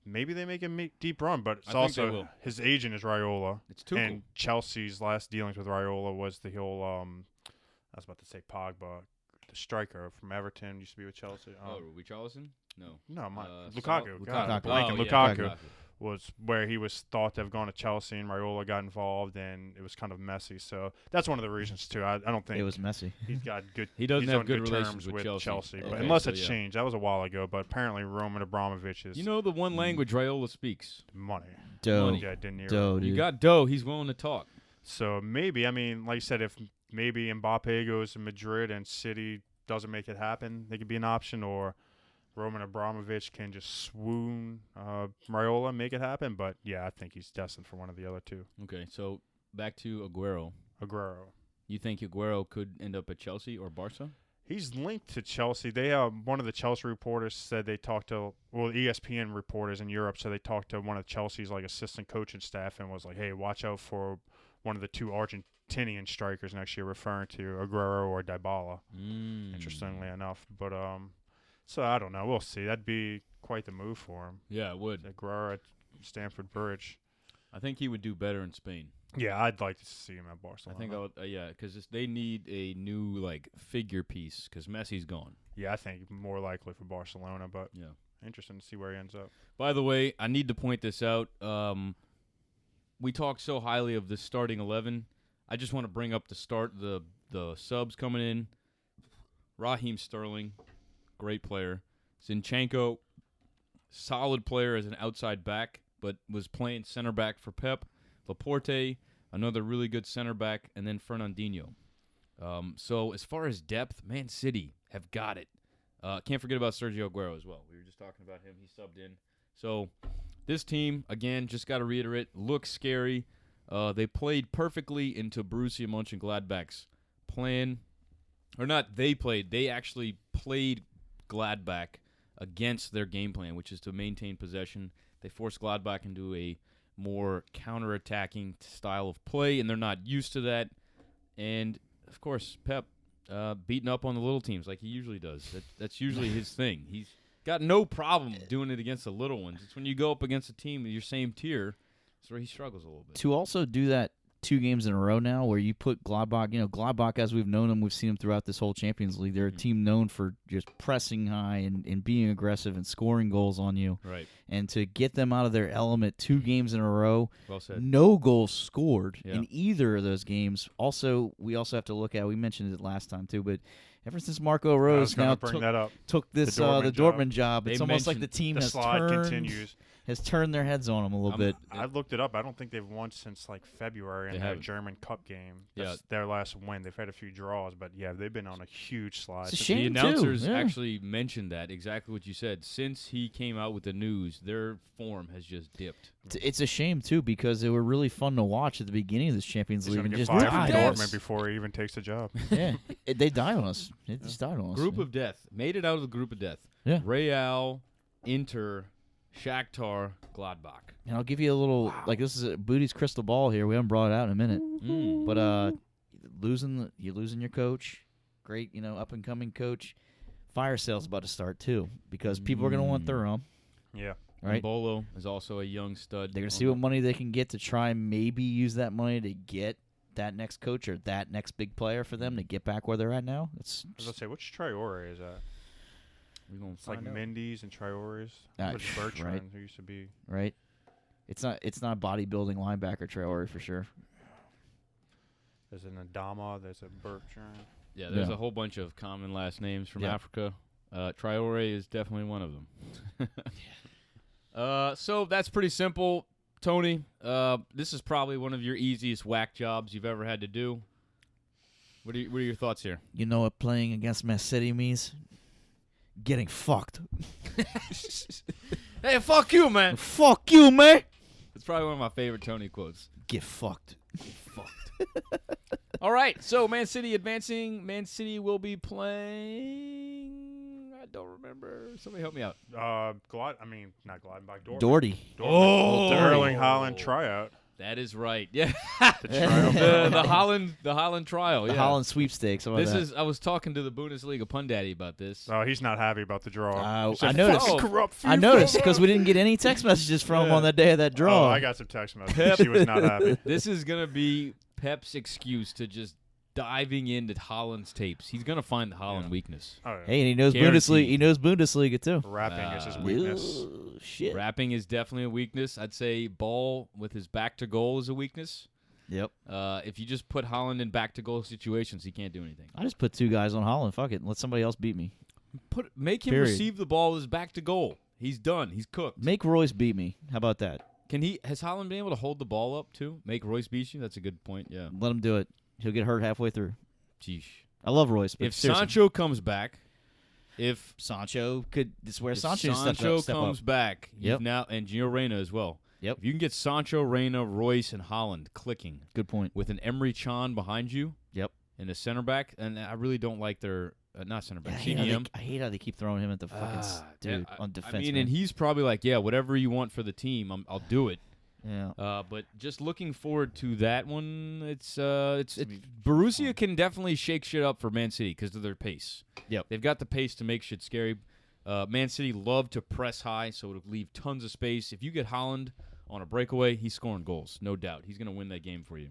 Maybe they make a deep run, but it's I think they also will. his agent is Raiola, It's Tuchel. and Chelsea's last dealings with Raiola was the whole. I was about to say Pogba, the striker from Everton, used to be with Chelsea. Richarlison? No. No, my Lukaku. Lukaku. God, Lukaku. blanking. Oh, yeah, Lukaku was where he was thought to have gone to Chelsea, and Raiola got involved, and it was kind of messy. So that's one of the reasons too. I don't think It was messy. he's got good. He doesn't he's have on good terms relations with Chelsea. but Okay, unless so it's yeah. changed, that was a while ago. But apparently Roman Abramovich is You know the one language Raiola speaks. money. Doe. Money. Yeah, De Niro. Doe, dude. You got dough. He's willing to talk. So maybe, I mean, like you said, if maybe Mbappe goes to Madrid and City doesn't make it happen, they could be an option, or Roman Abramovich can just swoon Raiola and make it happen. But yeah, I think he's destined for one of the other two. Okay, so back to Aguero. Aguero. You think Aguero could end up at Chelsea or Barca? He's linked to Chelsea. They one of the Chelsea reporters said they talked to ESPN reporters in Europe said they talked to one of Chelsea's like assistant coaching staff and was like, hey, watch out for one of the two Argentinian strikers next year, referring to Aguero or Dybala. Interestingly enough, but so I don't know. We'll see. That'd be quite the move for him. Yeah, it would. Aguero at Stamford Bridge. I think he would do better in Spain. Yeah, I'd like to see him at Barcelona. I think I would, because they need a new figure piece because Messi's gone. Yeah, I think more likely for Barcelona, but Yeah. interesting to see where he ends up. By the way, I need to point this out. We talked so highly of the starting 11. I just want to bring up the subs coming in. Raheem Sterling, great player. Zinchenko, solid player as an outside back, but was playing center back for Pep. Laporte, another really good center back, and then Fernandinho. So as far as depth, Man City have got it. Can't forget about Sergio Aguero as well. We were just talking about him. He subbed in. So this team, again, just got to reiterate, looks scary. They played perfectly into Borussia Mönchengladbach's plan. Or not they played. They actually played Gladbach against their game plan, which is to maintain possession. They forced Gladbach into a more counter-attacking style of play, and they're not used to that. And, of course, Pep beating up on the little teams like he usually does. That's usually his thing. He's got no problem doing it against the little ones. It's when you go up against a team in your same tier, that's where he struggles a little bit. To also do that 2 games in a row now where you put Gladbach, Gladbach as we've known them, we've seen them throughout this whole Champions League. They're a team known for just pressing high and being aggressive and scoring goals on you. Right. And to get them out of their element 2 games in a row, Well said. no goals scored Yeah. in either of those games. Also, we also have to look at, we mentioned it last time too, but ever since Marco I was Rose going now to bring that up. took this The Dortmund the Dortmund job, They it's almost like the mentioned team The has slide turned, continues. has turned their heads on them a little bit. I looked it up. I don't think they've won since February in They their haven't. German Cup game. Yeah. That's their last win. They've had a few draws, but yeah, they've been on a huge slide. It's a The shame, too. announcers Yeah. actually mentioned that, exactly what you said. Since he came out with the news, their form has just dipped. It's a shame too because they were really fun to watch at the beginning of this Champions He's League going and to get just fired from died on Dortmund us. before he even takes the job. Yeah, they died on us. They just died on us. Group of death. Made it out of the group of death. Yeah. Real, Inter, Shakhtar, Gladbach. And I'll give you a little this is Booty's crystal ball here. We haven't brought it out in a minute, but you're losing your coach, great up and coming coach. Fire sale's about to start too because people are going to want Thuram, Yeah. right? Bolo is also a young stud. They're going to see what money they can get to try and maybe use that money to get that next coach or that next big player for them to get back where they're at now. I was going to say, which Traore is that? We're gonna It's like find out. Mendy's and Traore's. Ah, With Bertrand, right. who used to be. right. It's not bodybuilding linebacker Traore for sure. There's an Adama. There's a Bertrand. Yeah, there's Yeah. a whole bunch of common last names from Yeah. Africa. Traore is definitely one of them. So that's pretty simple, Tony. This is probably one of your easiest whack jobs you've ever had to do. What are your thoughts here? You know what playing against Man City means? Getting fucked. Hey, fuck you, man. Fuck you, man. It's probably one of my favorite Tony quotes. Get fucked. All right, so Man City advancing. Man City will be playing. I don't remember. Somebody help me out. Not Gladbach. Dortmund. Doherty. Oh. The Erling Haaland tryout. That is right. Yeah, The tryout. the Holland trial. The Yeah. Holland sweepstakes. How about This that? is. I was talking to the Bundesliga pundaddy about this. Oh, he's not happy about the draw. He I said, noticed. "Fucking corrupt I FIFA." noticed because we didn't get any text messages from him on that day of that draw. Oh, I got some text messages. She was not happy. This is gonna be Pep's excuse to just diving into Holland's tapes. He's gonna find the Holland weakness. Oh, yeah. Hey, and he knows Guaranteed. Bundesliga. He knows Bundesliga too. Rapping is his weakness. Ew, shit. Rapping is definitely a weakness. I'd say ball with his back to goal is a weakness. Yep. If you just put Holland in back to goal situations, he can't do anything. I just put 2 guys on Holland. Fuck it. Let somebody else beat me. Make him Period. receive the ball with his back to goal. He's done. He's cooked. Make Royce beat me. How about that? Has Holland been able to hold the ball up too? Make Royce beat you? That's a good point. Yeah. Let him do it. He'll get hurt halfway through. Jeesh. I love Royce, but If seriously, Sancho comes back, if Sancho could. This is where If Sancho Sancho step comes up. back, Yep. you've now and Gio Reyna as well. Yep. If you can get Sancho, Reyna, Royce, and Holland clicking Good point. with an Emery Chan behind you, Yep. and a center back, and I really don't like their not center Yeah, back, I CDM. hate how they keep throwing him at the fucking dude Yeah, on defense. I mean, man. and he's probably like, yeah, whatever you want for the team, I'll do it. Yeah. But just looking forward to that one. It's Borussia can definitely shake shit up for Man City because of their pace. Yep. They've got the pace to make shit scary. Man City love to press high, so it'll leave tons of space. If you get Haaland on a breakaway, he's scoring goals, no doubt. He's going to win that game for you.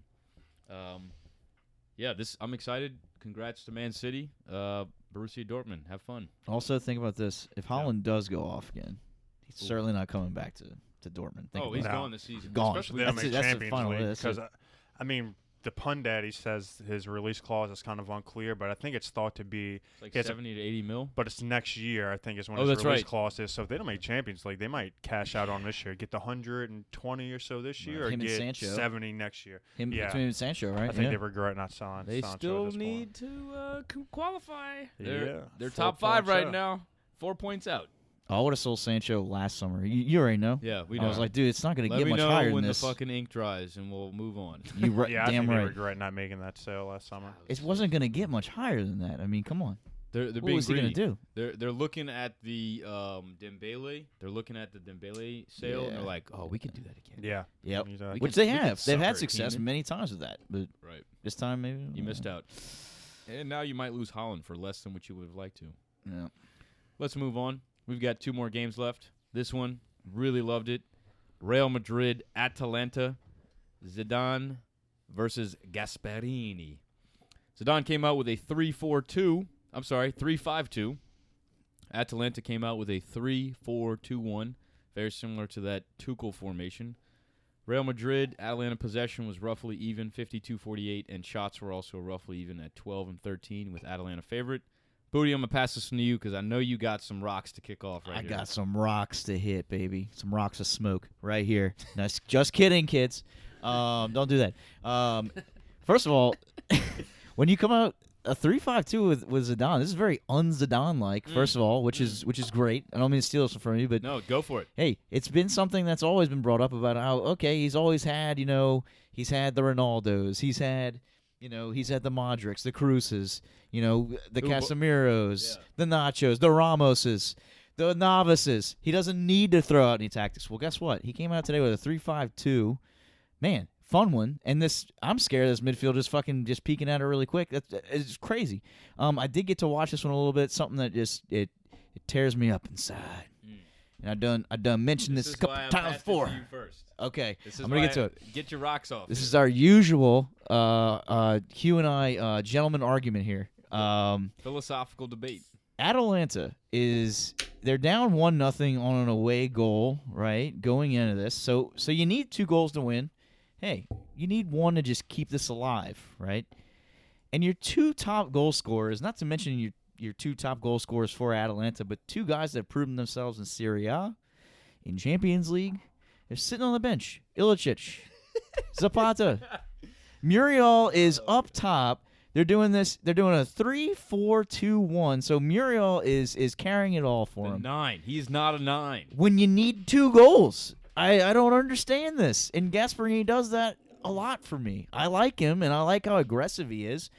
I'm excited. Congrats to Man City. Borussia Dortmund, have fun. Also, think about this. If Haaland does go off again, he's certainly not coming back to Dortmund. He's gone this season. Gone. Especially That's in the the Champions final League. list. Because, the pun daddy says his release clause is kind of unclear, but I think it's thought to be It's like 70 to 80 mil. But it's next year, I think, is when Oh, his that's release right. clause is. So if they don't make Champions League, they might cash out on this year, get the 120 or so this year, or Him and get Sancho. 70 next year. Him Yeah. between Sancho, right? I think yeah. they regret not selling. They Sancho still at this need point. to qualify. Yeah, They're 4 top 5 points right out. now. 4 points out. I would have sold Sancho last summer. You already know. Yeah, we I know. was like, dude, it's not going to Let get me much know higher when than this. the fucking ink dries, and we'll move on. You right, Yeah, I damn think they right. regret not making that sale last summer. It wasn't going to get much higher than that. I mean, come on. They're What being was he going greedy. to do? They're looking at the Dembele. They're looking at the Dembele sale, and Yeah. they're like, oh, we can do that again. Yeah. Yep. He's, We Which can- they we can have. They've had sucker a success team. many times with that, but Right. this time maybe You missed out. And now you might lose Holland for less than what you would have liked to. Yeah. Let's move on. We've got 2 more games left. This one, really loved it. Real Madrid, Atalanta, Zidane versus Gasperini. Zidane came out with a 3-5-2. Atalanta came out with a 3-4-2-1, very similar to that Tuchel formation. Real Madrid, Atalanta possession was roughly even, 52-48, and shots were also roughly even at 12 and 13 with Atalanta favorite. Booty, I'm going to pass this one to you because I know you got some rocks to kick off right I here. got some rocks to hit, baby. Some rocks of smoke right here. No, just kidding, kids. Don't do that. First of all, when you come out a 3-5-2 with Zidane, this is very un-Zidane-like, first of all, which is great. I don't mean to steal this from you, but No, go for it. hey, it's been something that's always been brought up about how, okay, he's always had, he's had the Ronaldos. He's had the Modrics, the Cruzes, the Casemiros, the Nachos, the Ramoses, the Navises. He doesn't need to throw out any tactics. Well, guess what? He came out today with a 3-5-2. Man, fun one. And I'm scared this midfield is fucking just peeking at it really quick. It's crazy. I did get to watch this one a little bit. Something that just it tears me up inside. And I done mentioned this a couple times before. You first. Okay, This is I'm gonna why get to it. Get your rocks off. This is our usual Hugh and I gentleman argument here. philosophical debate. Atalanta they're down 1-0 on an away goal, right? Going into this, so you need 2 goals to win. Hey, you need 1 to just keep this alive, right? And your 2 top goal scorers, not to mention your 2 top goal scorers for Atalanta, but 2 guys that have proven themselves in Serie A, in Champions League, they're sitting on the bench. Ilicic, Zapata, Muriel is up top. They're doing this. They're doing a 3-4-2-1. So Muriel is carrying it all for The him. 9. He's not a 9. When you need 2 goals, I don't understand this. And Gasperini does that a lot for me. I like him, and I like how aggressive he is.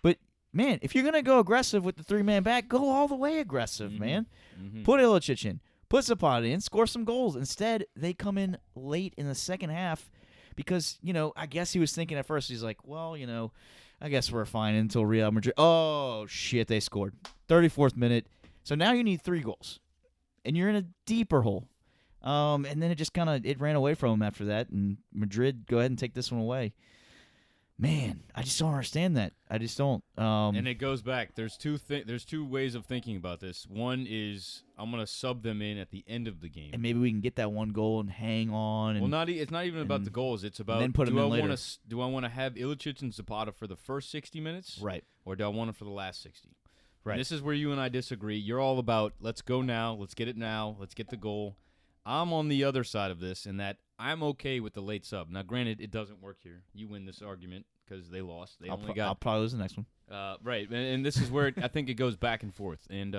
But man, if you're gonna go aggressive with the 3-man back, go all the way aggressive, man. Mm-hmm. Put Ilicic in, put Zapata in, score some goals. Instead, they come in late in the second half because I guess he was thinking at first. He's like, well, I guess we're fine until Real Madrid. Oh, shit, they scored. 34th minute. So now you need 3 goals. And you're in a deeper hole. And then it just it ran away from him after that. And Madrid, go ahead and take this one away. Man, I just don't understand that. I just don't. And it goes back. There's two ways of thinking about this. One is I'm gonna sub them in at the end of the game. and maybe we can get that 1 goal and hang on. And, It's not even about the goals. It's about then put 'em in later. Do I want to have Ilicic and Zapata for the first 60 minutes, right. or do I want it for the last 60? Right. And this is where you and I disagree. You're all about let's go now, let's get it now, let's get the goal. I'm on the other side of this in that I'm okay with the late sub. Now, granted, it doesn't work here. You win this argument because they lost. They I'll probably lose the next one. right, and this is where I think it goes back and forth. And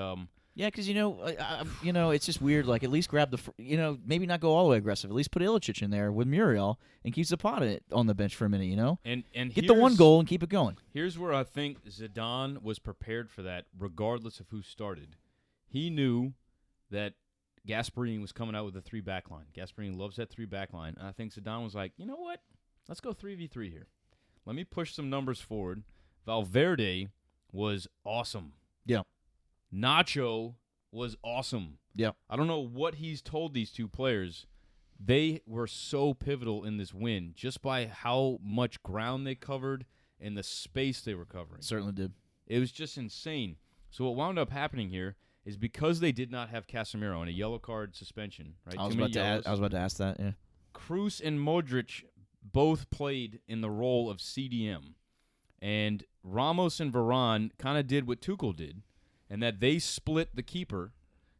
Yeah, because it's just weird. Like, at least grab maybe not go all the way aggressive. At least put Ilicic in there with Muriel and keep Zapata on the bench for a minute. and Get the 1 goal and keep it going. Here's where I think Zidane was prepared for that, regardless of who started. He knew that Gasparini was coming out with a 3-back line. Gasparini loves that 3-back line. And I think Zidane was like, you know what? Let's go 3v3 here. Let me push some numbers forward. Valverde was awesome. Yeah. Nacho was awesome. Yeah. I don't know what he's told these two players. They were so pivotal in this win just by how much ground they covered and the space they were covering. Certainly did. It was just insane. So what wound up happening here is because they did not have Casemiro and a yellow card suspension, right? I was about to ask that, yeah. Kroos and Modric both played in the role of CDM. And Ramos and Varane kind of did what Tuchel did, and that they split the keeper,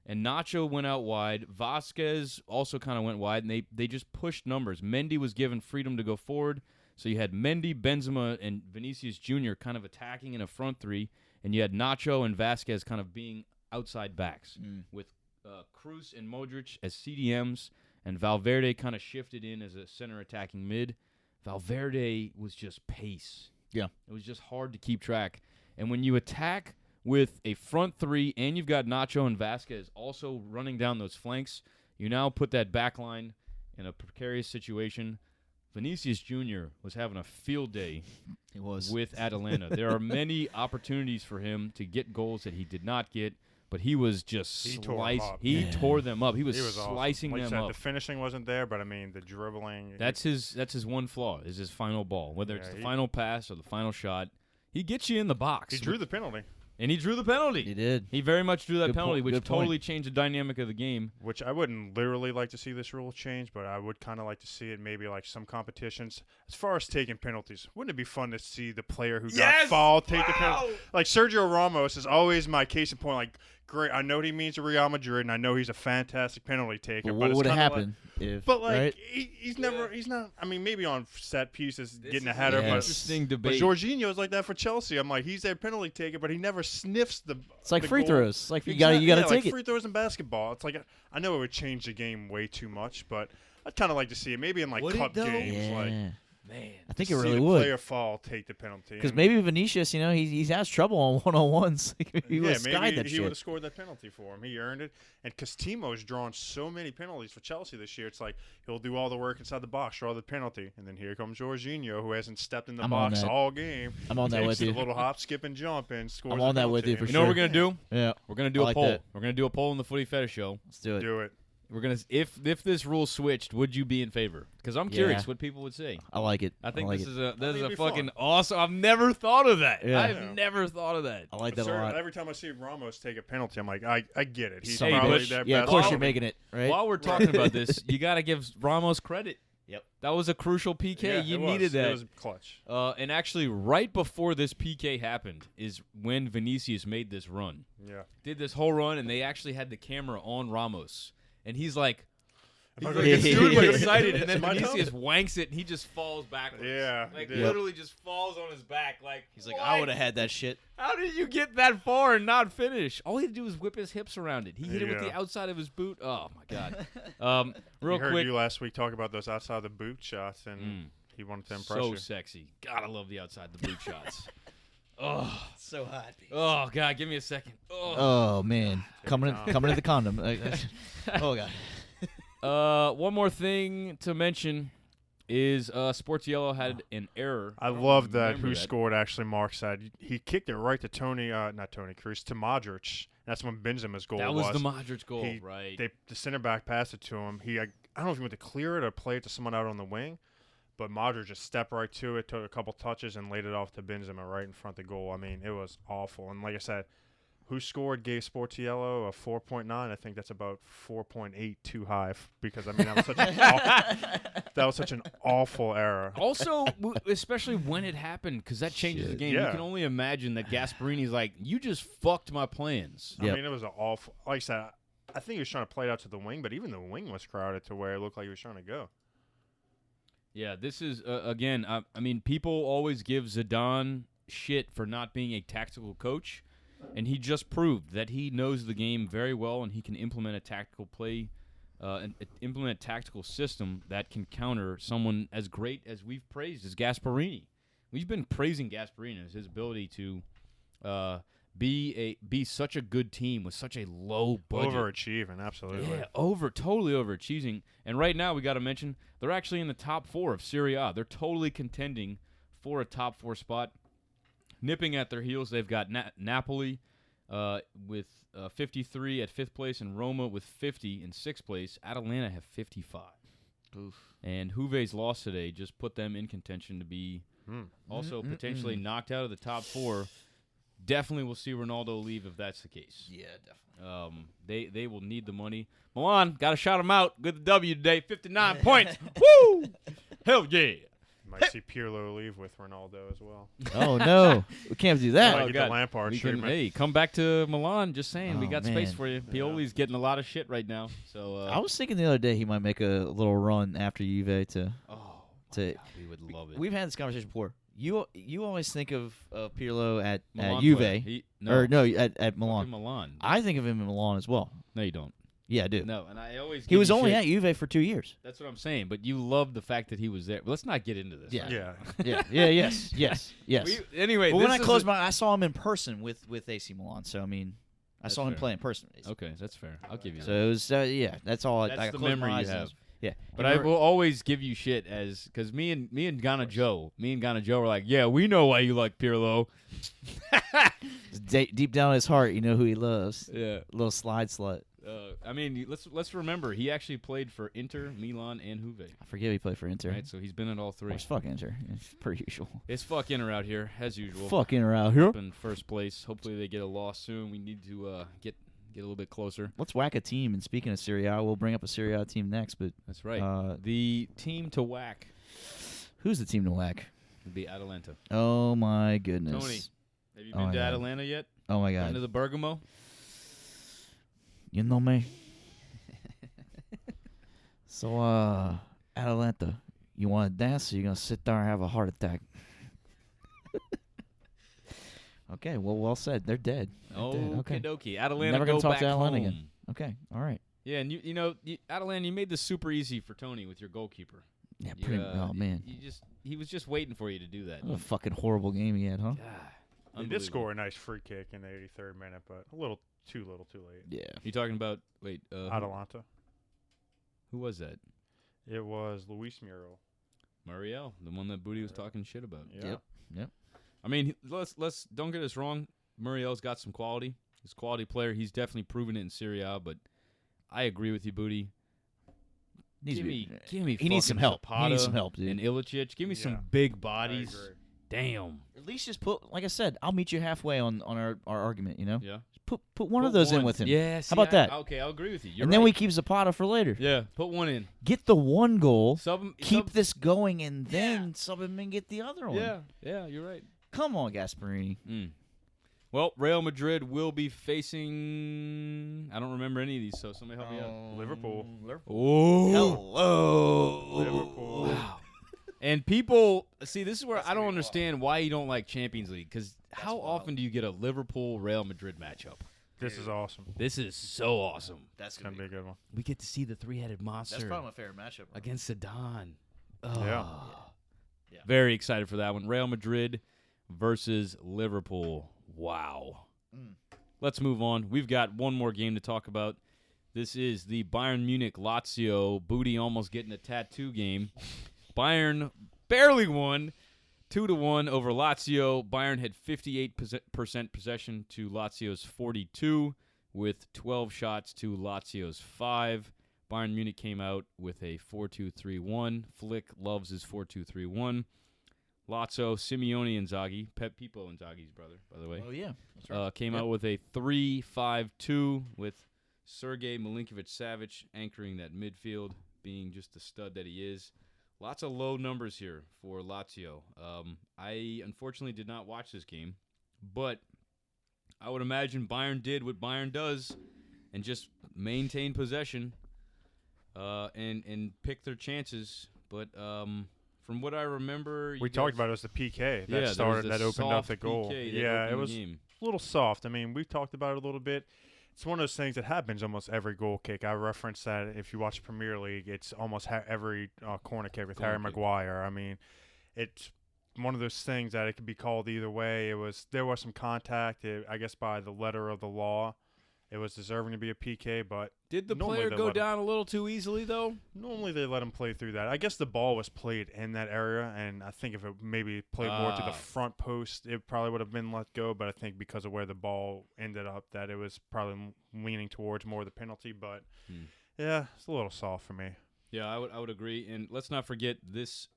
and Nacho went out wide. Vasquez also kind of went wide, and they just pushed numbers. Mendy was given freedom to go forward, so you had Mendy, Benzema, and Vinicius Jr. kind of attacking in a front three, and you had Nacho and Vasquez kind of being outside backs, with Kroos and Modric as CDMs, and Valverde kind of shifted in as a center attacking mid. Valverde was just pace. Yeah. It was just hard to keep track. And when you attack with a front three and you've got Nacho and Vasquez also running down those flanks, you now put that back line in a precarious situation. Vinicius Jr. was having a field day with Atalanta. There are many opportunities for him to get goals that he did not get, but he was just tore them up. He was slicing awesome. them up. The finishing wasn't there, but I mean the dribbling. That's his one flaw, is his final ball. Whether it's the final pass or the final shot, he gets you in the box. He drew the penalty. And he drew the penalty. He did. He very much drew that penalty, which good totally changed the dynamic of the game. Which I wouldn't literally like to see this rule change, but I would kind of like to see it maybe like some competitions. As far as taking penalties, wouldn't it be fun to see the player who got fouled take the penalty? Like Sergio Ramos is always my case in point. Like, great, I know what he means to Real Madrid, and I know he's a fantastic penalty taker. Well, what would have happened? Like, he's not. I mean, maybe on set pieces, getting a header. But interesting debate. But Jorginho's like that for Chelsea. I'm like, he's a penalty taker, but he never sniffs the. It's like the free goal. throws. It's like you gotta take like it. Free throws in basketball. It's like I know it would change the game way too much, but I'd kind of like to see it. Maybe in like cup games, like. Man, I think it See really the would. player fall, take the penalty. Because maybe Vinicius, he has trouble on one-on-ones. He would have skied that he shit. would have scored that penalty for him. He earned it. And because Timo's drawn so many penalties for Chelsea this year, it's like he'll do all the work inside the box, draw the penalty, and then here comes Jorginho, who hasn't stepped in the box all game. I'm on that with you. A little hop, skip, and jump, and scores. I'm on that with you for sure. You know what we're gonna do? Yeah, we're gonna do a poll. That. We're gonna do a poll in the Footy Fetish show. Let's do it. Do it. We're gonna if this rule switched, would you be in favor? Because I'm curious what people would say. I like it. I think like this it. is a fucking fun. awesome. I've never thought of that. Yeah. I've never thought of that. I like that a lot. Every time I see Ramos take a penalty, I'm like, I get it. He's Hey, probably but- their yeah, best of course option. you're making it right. While we're talking about this, you got to give Ramos credit. Yep. That was a crucial PK. Yeah, You it needed was. that. It was clutch. And actually, right before this PK happened is when Vinicius made this run. Yeah. Did this whole run, and they actually had the camera on Ramos. And he's like, He's excited, and then It's my Vinicius wanks it, and he just falls backwards. Yeah, Like, he did. literally just falls on his back. Like, He's like, what? I would have had that shit. How did you get that far and not finish? All he had to do was whip his hips around it. He hit it with Yeah. the outside of his boot. Oh, my God. Real I heard quick. you last week talk about those outside the boot shots, and he wanted to impress So you. sexy. God, I love the outside the boot shots. Oh, So hot. oh, God, give me a second. Oh man, coming to the condom. Oh god. One more thing to mention is Sports Yellow had an error. I don't love that remember who scored, actually, Mark said. He kicked it right to not Tony Kroos, to Modric. That's when Benzema's goal That was the Modric goal, right? The center back passed it to him. I don't know if he went to clear it or play it to someone out on the wing, but Modric just stepped right to it, took a couple touches, and laid it off to Benzema right in front of the goal. I mean, it was awful. And like I said, who scored gave Sports Yellow a 4.9. I think that's about 4.8 too high because, I mean, that was such an awful error. Also, especially when it happened, because that changes the game. Yeah. You can only imagine that Gasparini's like, you just fucked my plans. I mean, it was an awful. Like I said, I think he was trying to play it out to the wing, but even the wing was crowded to where it looked like he was trying to go. Yeah, this is, again, I mean, people always give Zidane shit for not being a tactical coach, and he just proved that he knows the game very well and he can implement a tactical play, and implement a tactical system that can counter someone as great as we've praised as Gasparini. We've been praising Gasparini as his ability to be such a good team with such a low budget. Overachieving, absolutely. Yeah, totally overachieving. And right now we got to mention they're actually in the top 4 of Serie A. They're totally contending for a top 4 spot. Nipping at their heels, they've got Napoli with 53 at 5th place, and Roma with 50 in 6th place. Atalanta have 55. Oof. And Juve's loss today just put them in contention to be also potentially knocked out of the top 4. Definitely will see Ronaldo leave if that's the case. Yeah, definitely. They will need the money. Milan, got to shout them out. Good W today, 59 points. Woo! Hell yeah. Might see Pirlo leave with Ronaldo as well. Oh, no. We can't do that. Might get the Lampard treatment. Hey, come back to Milan. Just saying. We Oh, got man. space for you. Pioli's getting a lot of shit right now. So I was thinking the other day he might make a little run after Juve to. we would love it. We've had this conversation before. You always think of Pirlo at Milan Juve. player. At Milan. Fucking Milan. I think of him in Milan as well. No, you don't. Yeah, I do. No, and I always He give was you only shit. at Juve for 2 years. That's what I'm saying. But you love the fact that he was there. But let's not get into this. Yeah. right? Yes. Anyway, But when I this closed is my, I saw him in person with AC Milan. So I mean, I That's saw him fair. play in person. Okay, that's fair. I'll give you So that. it was that's all. That's I the closed my memory you eyes and it have. was- Yeah, But I will always give you shit because me and Ghana Joe were like, yeah, we know why you like Pirlo. deep down in his heart, you know who he loves. Yeah. Little slide slut. I mean, let's remember he actually played for Inter, Milan, and Juve. I forget he played for Inter. Right, so he's been at all 3. It's fuck Inter, per usual. It's fuck Inter out here as usual. Fucking around here. Up in first place. Hopefully they get a loss soon. We need to get a little bit closer. Let's whack a team. And speaking of Serie A, we'll bring up a Serie A team next. But That's right. The team to whack who's the team to whack? would be Atalanta. Oh my goodness. Tony, have you Oh been my to God. Atalanta yet? Oh my Been god. to the Bergamo? You know me. So Atalanta, you want to dance, or you gonna sit there and have a heart attack? Okay, well said. They're dead. They're dead. Okay. Okie dokie. Atalanta Never gonna go talk back to Atalanta home. again. Okay. All right. Yeah, and you know, Atalanta, you made this super easy for Tony with your goalkeeper. Yeah. You, Pretty. Oh man. he was just waiting for you to do that. What a fucking horrible game he had, huh? He did score a nice free kick in the 83rd minute, but a little too late. Yeah. You talking about Atalanta. who was that? It was Luis Muriel. Muriel, the one that Booty was talking shit about. Yeah. Yep. I mean, let's don't get us wrong. Muriel's got some quality. He's a quality player. He's definitely proven it in Serie A, but I agree with you, Booty. Give me He needs some fucking help. Zapata He needs some help, dude. and Ilicic. Give me some Yeah. big bodies. I agree. Damn. At least just put, like I said, I'll meet you halfway on our argument. You know. Yeah. Put one of those in with him. Yeah. How about that? Okay, I'll agree with you. You're and then right. we keep Zapata for later. Yeah, put one in. Get the one goal. Sub him. Keep this going, and then sub him and get the other one. Yeah, you're right. Come on, Gasparini. Well, Real Madrid will be facing. I don't remember any of these, so somebody help me out. Liverpool. Oh, Hello. Liverpool. wow. And people see this is where I don't understand why you don't like Champions League, because how often do you get a Liverpool Real Madrid matchup? This is awesome. This is so awesome. That's It's going to be a good one. We get to see the three-headed monster That's probably my favorite matchup. against Zidane. Yeah. Yeah. Very excited for that one. Real Madrid versus Liverpool. Wow. Let's move on. We've got one more game to talk about. This is the Bayern Munich Lazio Booty almost getting a tattoo game. Bayern barely won 2-1 over Lazio. Bayern had 58% possession to Lazio's 42, with 12 shots to Lazio's 5. Bayern Munich came out with a 4-2-3-1. Flick loves his 4-2-3-1. Lazio, Simeone Inzaghi, Pippo Inzaghi's brother, by the way, Oh yeah. That's right. came out with a 3-5-2 with Sergej Milinkovic-Savic anchoring that midfield, being just the stud that he is. Lots of low numbers here for Lazio. I unfortunately did not watch this game, but I would imagine Bayern did what Bayern does and just maintain possession and pick their chances. But from what I remember, We talked about it was the PK there that was a opened up soft the goal. PK that Yeah, opened it the was game. a little soft. I mean, we've talked about it a little bit. It's one of those things that happens almost every goal kick. I referenced that if you watch Premier League, it's almost every corner kick with Harry Corner kick. Maguire. I mean, it's one of those things that it could be called either way. There was some contact. I guess by the letter of the law, it was deserving to be a PK. But Did the normally player they go let him- down a little too easily, though? Normally they let him play through that. I guess the ball was played in that area, and I think if it maybe played more to the front post, it probably would have been let go. But I think because of where the ball ended up, that it was probably leaning towards more of the penalty. But yeah, it's a little soft for me. Yeah, I would agree. And let's not forget this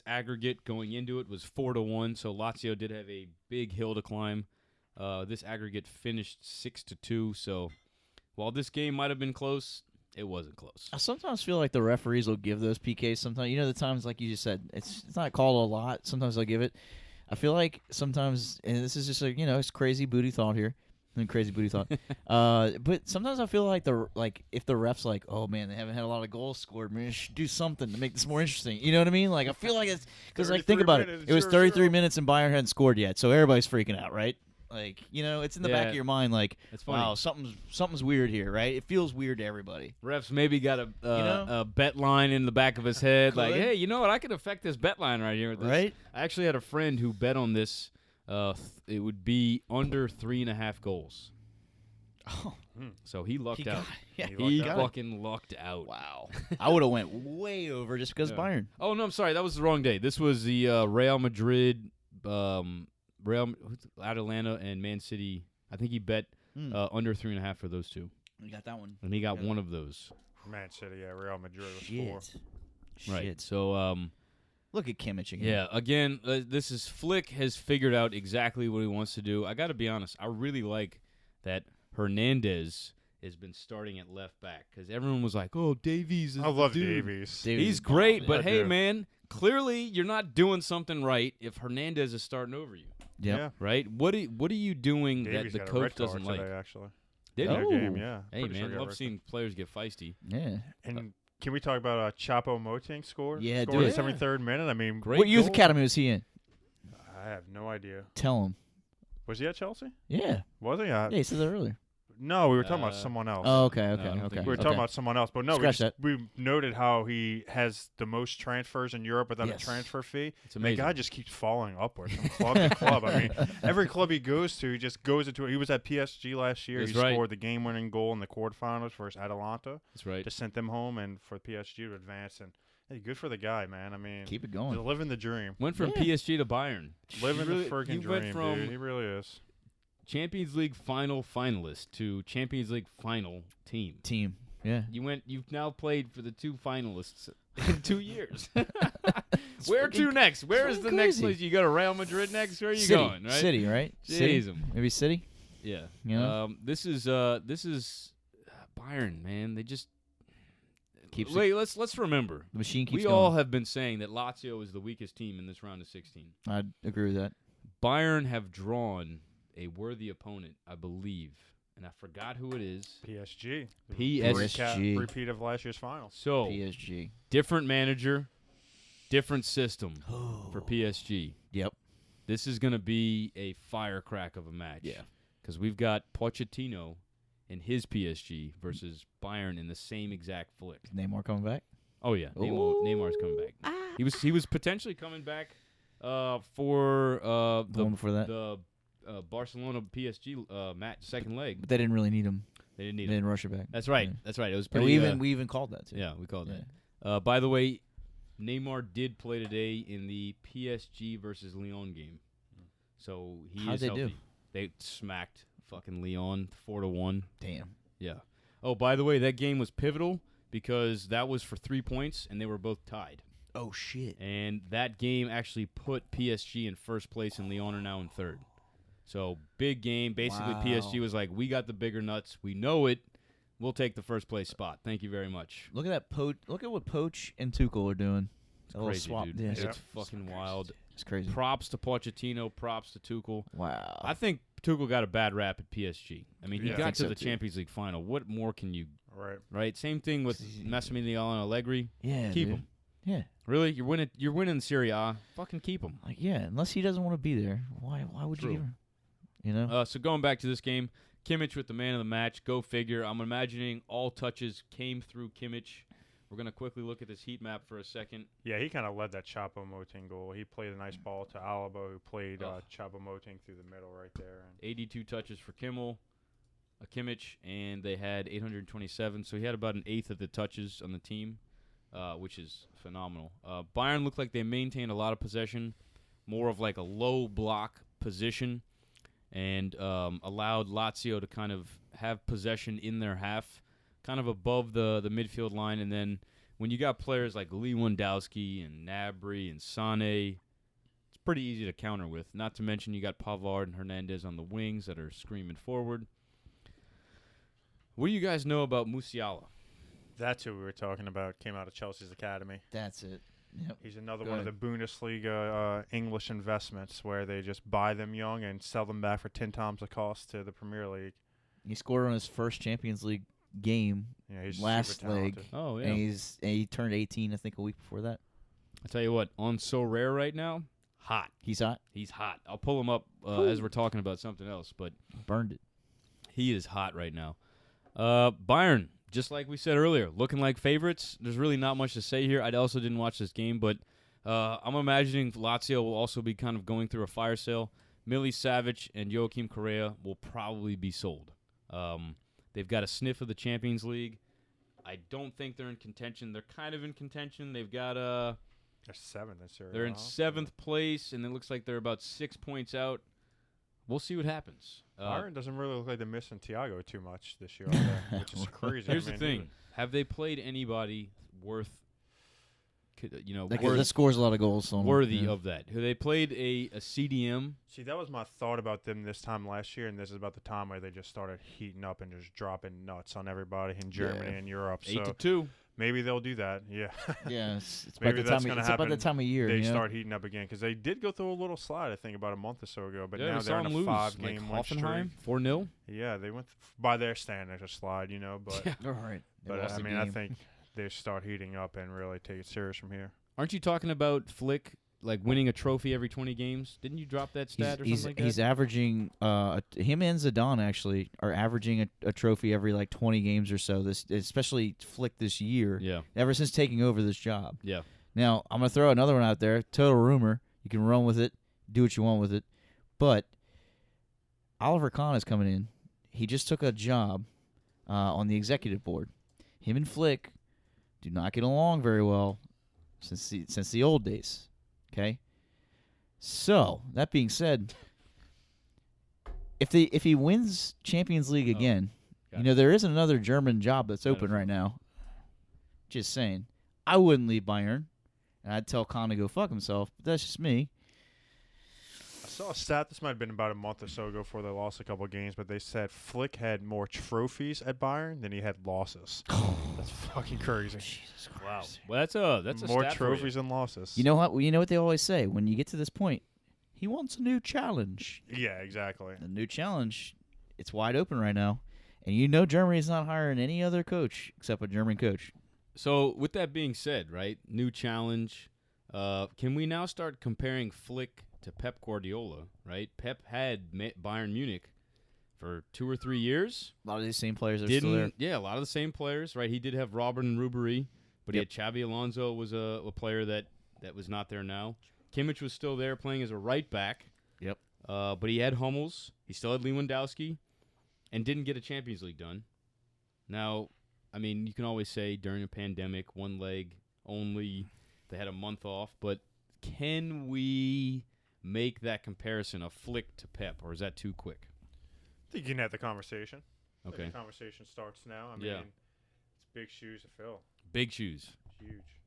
aggregate going into it was 4-1, so Lazio did have a big hill to climb. This aggregate finished 6-2, so while this game might have been close, it wasn't close. I sometimes feel like the referees will give those PKs sometimes. The times, like you just said, it's not called a lot. Sometimes they'll give it. I feel like sometimes, and this is just it's crazy booty thought here. Crazy booty thought. But sometimes I feel like if the ref's like, oh man, they haven't had a lot of goals scored, man, should do something to make this more interesting. You know what I mean? Like I feel like it's because think about it. It was 33 minutes and Bayern hadn't scored yet, so everybody's freaking out, right? Like it's in the back of your mind, like wow, something's weird here, right? It feels weird to everybody. Refs maybe got a bet line in the back of his head, like, hey, you know what? I could affect this bet line right here. With this. Right? I actually had a friend who bet on this. It would be under 3.5 goals. Oh, so he lucked out. He fucking lucked out. Wow. I would have went way over just because Bayern. Oh no, I'm sorry, that was the wrong day. This was the Real Madrid, Atalanta, and Man City. I think he bet under 3.5 for those two. You got that one, and he got one of those. Man City, yeah, Real Madrid was 4. Right. Shit. So look at Kimmich again. Yeah, again, this is Flick has figured out exactly what he wants to do. I got to be honest, I really like that Hernandez has been starting at left back because everyone was like, "Oh, Davies is I love dude. Davies. He's great, but hey, man, clearly you're not doing something right if Hernandez is starting over you." Yeah. Right? What are you doing Davies that the got coach a red card doesn't like? Today, actually. Did in their game, yeah. Hey, man, love seeing players get feisty. Yeah. And can we talk about Chapo Moting score? Yeah, scored in do the 73rd minute. I mean, great. What youth academy was he in? I have no idea. Tell him. Was he at Chelsea? Yeah. Was he? Yeah, he said that earlier. No, we were talking about someone else. Oh, okay. We were talking about someone else, but no, we noted how he has the most transfers in Europe without a transfer fee. It's amazing. The guy just keeps falling upwards from club to club. I mean, every club he goes to, he just goes into it. He was at PSG last year. That's he right. scored the game-winning goal in the quarterfinals versus Atalanta. That's right. To send them home and for PSG to advance. And hey, good for the guy, man. I mean, keep it going. Living the dream. Went from PSG to Bayern. Living the freaking dream, dude. He really is. Champions League final finalist to Champions League final team. Yeah. You've now played for the two finalists in 2 years. Where to next? Where is the next place? You go to Real Madrid next? Where are you going, right? City, right? City. Maybe City? Yeah. You know? This is Bayern, man. They just let's remember. The machine keeps we going. all have been saying that Lazio is the weakest team in this round of 16. I'd agree with that. Bayern have drawn a worthy opponent, I believe, and I forgot who it is. PSG. PSG. Repeat of last year's finals. So PSG. Different manager, different system for PSG. Yep. This is going to be a firecrack of a match. Yeah. Because we've got Pochettino and his PSG versus Bayern in the same exact flick. Is Neymar coming back? Oh yeah, Neymar's coming back. He was potentially coming back for the one before that. The Barcelona PSG match, second leg. But they didn't really need him. They didn't need him. They didn't rush it back. That's right. Yeah. That's right. It was pretty. We even called that too. Yeah, we called that. By the way, Neymar did play today in the PSG versus Lyon game, so he How'd is they healthy. do? They smacked fucking Lyon 4-1. Damn. Yeah. Oh, by the way, that game was pivotal because that was for 3 points, and they were both tied. Oh shit. And that game actually put PSG in first place, and Lyon are now in third. So big game. Basically, Wow. PSG was like, "We got the bigger nuts. We know it. We'll take the first place spot. Thank you very much." Look at that Look at what Poach and Tuchel are doing. It's crazy, swap. dude. Yeah. It's fucking wild. It's crazy. Props to Pochettino. Props to Tuchel. Wow. I think Tuchel got a bad rap at PSG. I mean, he Yeah, I got think to so the too. Champions League final. What more can you? Right. Right. Same thing with Massimiliano Allegri. Yeah. Keep dude. him. Yeah. Really, you're winning Serie A. Fucking keep him. Like unless he doesn't want to be there, why would True. you give him? You know. So going back to this game, Kimmich with the man of the match. Go figure. I'm imagining all touches came through Kimmich. We're going to quickly look at this heat map for a second. Yeah, he kind of led that Choupo-Moting goal. He played a nice ball to Alaba, who played Choupo-Moting through the middle right there. And 82 touches for Kimmich, and they had 827. So he had about an eighth of the touches on the team, which is phenomenal. Bayern looked like they maintained a lot of possession, more of like a low block position, and allowed Lazio to kind of have possession in their half, kind of above the midfield line. And then when you got players like Lewandowski and Gnabry and Sané, it's pretty easy to counter with. Not to mention you got Pavard and Hernandez on the wings that are screaming forward. What do you guys know about Musiala? that's who we were talking about. Came out of Chelsea's academy. That's it. Yep. He's another Go one of the Bundesliga English investments where they just buy them young and sell them back for 10 times the cost to the Premier League. He scored on his first Champions League game Yeah, he's last super leg. talented. Oh, yeah. And he turned 18, I think, a week before that. I tell you what, on So Rare right now, hot. He's hot. He's hot. I'll pull him up as we're talking about something else, but Burned it. he is hot right now. Bayern, just like we said earlier, looking like favorites. There's really not much to say here. I also didn't watch this game, but I'm imagining Lazio will also be kind of going through a fire sale. Millie Savic and Joachim Correa will probably be sold. They've got a sniff of the Champions League. I don't think they're in contention. They're kind of in contention. They've got They're seventh this year. they're in seventh place, and it looks like they're about 6 points out. We'll see what happens. Bayern doesn't really look like they're missing Thiago too much this year, either, which is crazy. Here's I the mean, thing: have they played anybody worth, That scores a lot of goals. On worthy yeah. of that? Have they played a CDM? See, that was my thought about them this time last year, and this is about the time where they just started heating up and just dropping nuts on everybody in Germany and Europe. 8-2. Maybe they'll do that. Yeah. Yeah, it's Maybe about that's the gonna time. It's about the happen. time of year. They you know? start heating up again because they did go through a little slide, I think, about a month or so ago. But Yeah, now we they're saw in them a lose, 5-game win streak. Hoffenheim 4-0. Yeah, they went by their standards a slide, you know. But All right. They but lost I the mean, I game. think they start heating up and really take it serious from here. Aren't you talking about Flick like winning a trophy every 20 games? Didn't you drop that stat or something like that? He's averaging him and Zidane actually are averaging a trophy every like 20 games or so. This especially Flick this year. Yeah. Ever since taking over this job. Yeah. Now I'm gonna throw another one out there. Total rumor. You can run with it, do what you want with it, but Oliver Kahn is coming in. He just took a job on the executive board. Him and Flick do not get along very well since the old days. Okay. So that being said, if he wins Champions League again, gotcha. there isn't another German job that's open Benefit. right now. Just saying, I wouldn't leave Bayern, and I'd tell Kahn to go fuck himself. But that's just me. I saw a stat. This might have been about a month or so ago before they lost a couple of games, but they said Flick had more trophies at Bayern than he had losses. That's fucking crazy. Jesus Christ. Wow. Well, that's a More stat for you. trophies than losses. You know what? You know what they always say when you get to this point. He wants a new challenge. Yeah, exactly. The new challenge, it's wide open right now, and Germany's not hiring any other coach except a German coach. So with that being said, right, new challenge. Can we now start comparing Flick to Pep Guardiola? Right, Pep had Bayern Munich for 2 or 3 years. A lot of these same players are still there. Yeah, a lot of the same players. Right, he did have Robert and Ribéry, but he had Xabi Alonso was a player that was not there now. Kimmich was still there playing as a right back. Yep. But he had Hummels. He still had Lewandowski, and didn't get a Champions League done. Now, I mean, you can always say during a pandemic, one leg only, they had a month off. But can we make that comparison of Flick to Pep, or is that too quick? I think you can have the conversation. I think Okay. the conversation starts now. I mean, Yeah. it's big shoes to fill. Big shoes. Huge.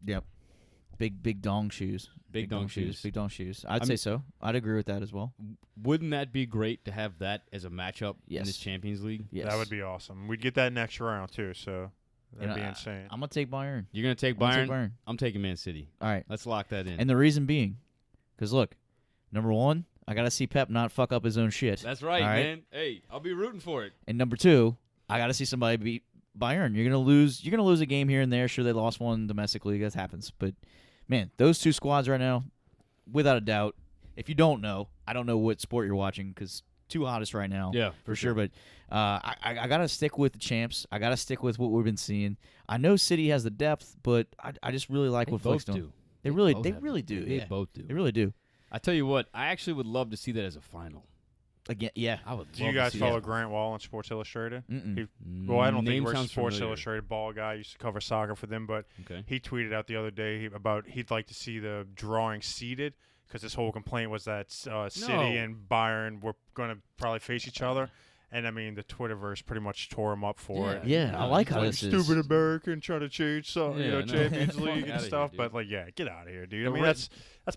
Yep. Big dong shoes. Big dong shoes. Big dong shoes. I'd I'm- say so. I'd agree with that as well. Wouldn't that be great to have that as a matchup in Yes. this Champions League? Yes. That would be awesome. We'd get that next round, too, so that'd be insane. I'm gonna take Bayern. You're going to take I'm gonna Bayern? take Bayern. I'm taking Man City. All right. Let's lock that in. And the reason being, because look, number one, I gotta see Pep not fuck up his own shit. That's right, All right? man. Hey, I'll be rooting for it. And number two, I gotta see somebody beat Bayern. You're gonna lose a game here and there. Sure, they lost one domestic league. That happens. But man, those two squads right now, without a doubt. If you don't know, I don't know what sport you're watching because two hottest right now. Yeah, for sure. But I gotta stick with the champs. I gotta stick with what we've been seeing. I know City has the depth, but I just really like what Flick's doing. They really do. They both do. They really do. I tell you what, I actually would love to see that as a final. Again, yeah. I would. Do you guys follow Grant Wall on Sports Illustrated? Well, I don't think we're a Sports Illustrated ball guy. I used to cover soccer for them, but he tweeted out the other day about he'd like to see the drawing seeded because his whole complaint was that City and Bayern were going to probably face each other. And, I mean, the Twitterverse pretty much tore him up for it. Yeah, I like how this is. Stupid American trying to change Champions League and stuff. But, like, get out of here, dude. I mean, that's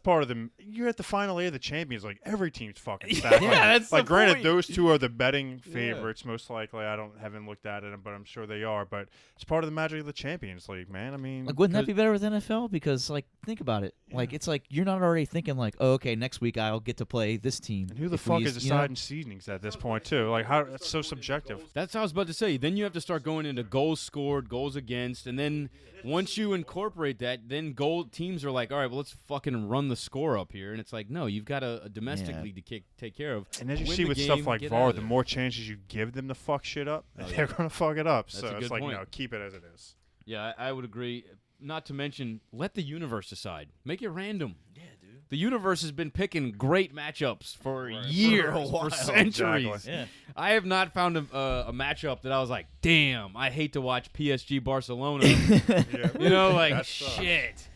part of the – you're at the final eight of the Champions League. Every team's fucking stacked. That's like, the granted, point. those two are the betting favorites, most likely. I haven't looked at it, but I'm sure they are. But it's part of the magic of the Champions League, man. I mean – like, wouldn't that be better with NFL? Because, like, think about it. Yeah. Like, it's like you're not already thinking, like, oh, okay, next week I'll get to play this team. And who the fuck is deciding seedings at this point, too? Like, how that's so subjective. That's what I was about to say. Then you have to start going into goals scored, goals against, and then once you incorporate that, then teams are like, all right, well, let's fucking run the score up here. And it's like, no, you've got a domestic league to take care of. And as you see with stuff like VAR, the more chances you give them to fuck shit up, they're going to fuck it up. That's so it's like, keep it as it is. Yeah, I would agree. Not to mention, let the universe decide. Make it random. Yeah, dude. The universe has been picking great matchups for years, for centuries. Exactly. Yeah. I have not found a matchup that I was like, damn, I hate to watch PSG Barcelona. You know, like, shit.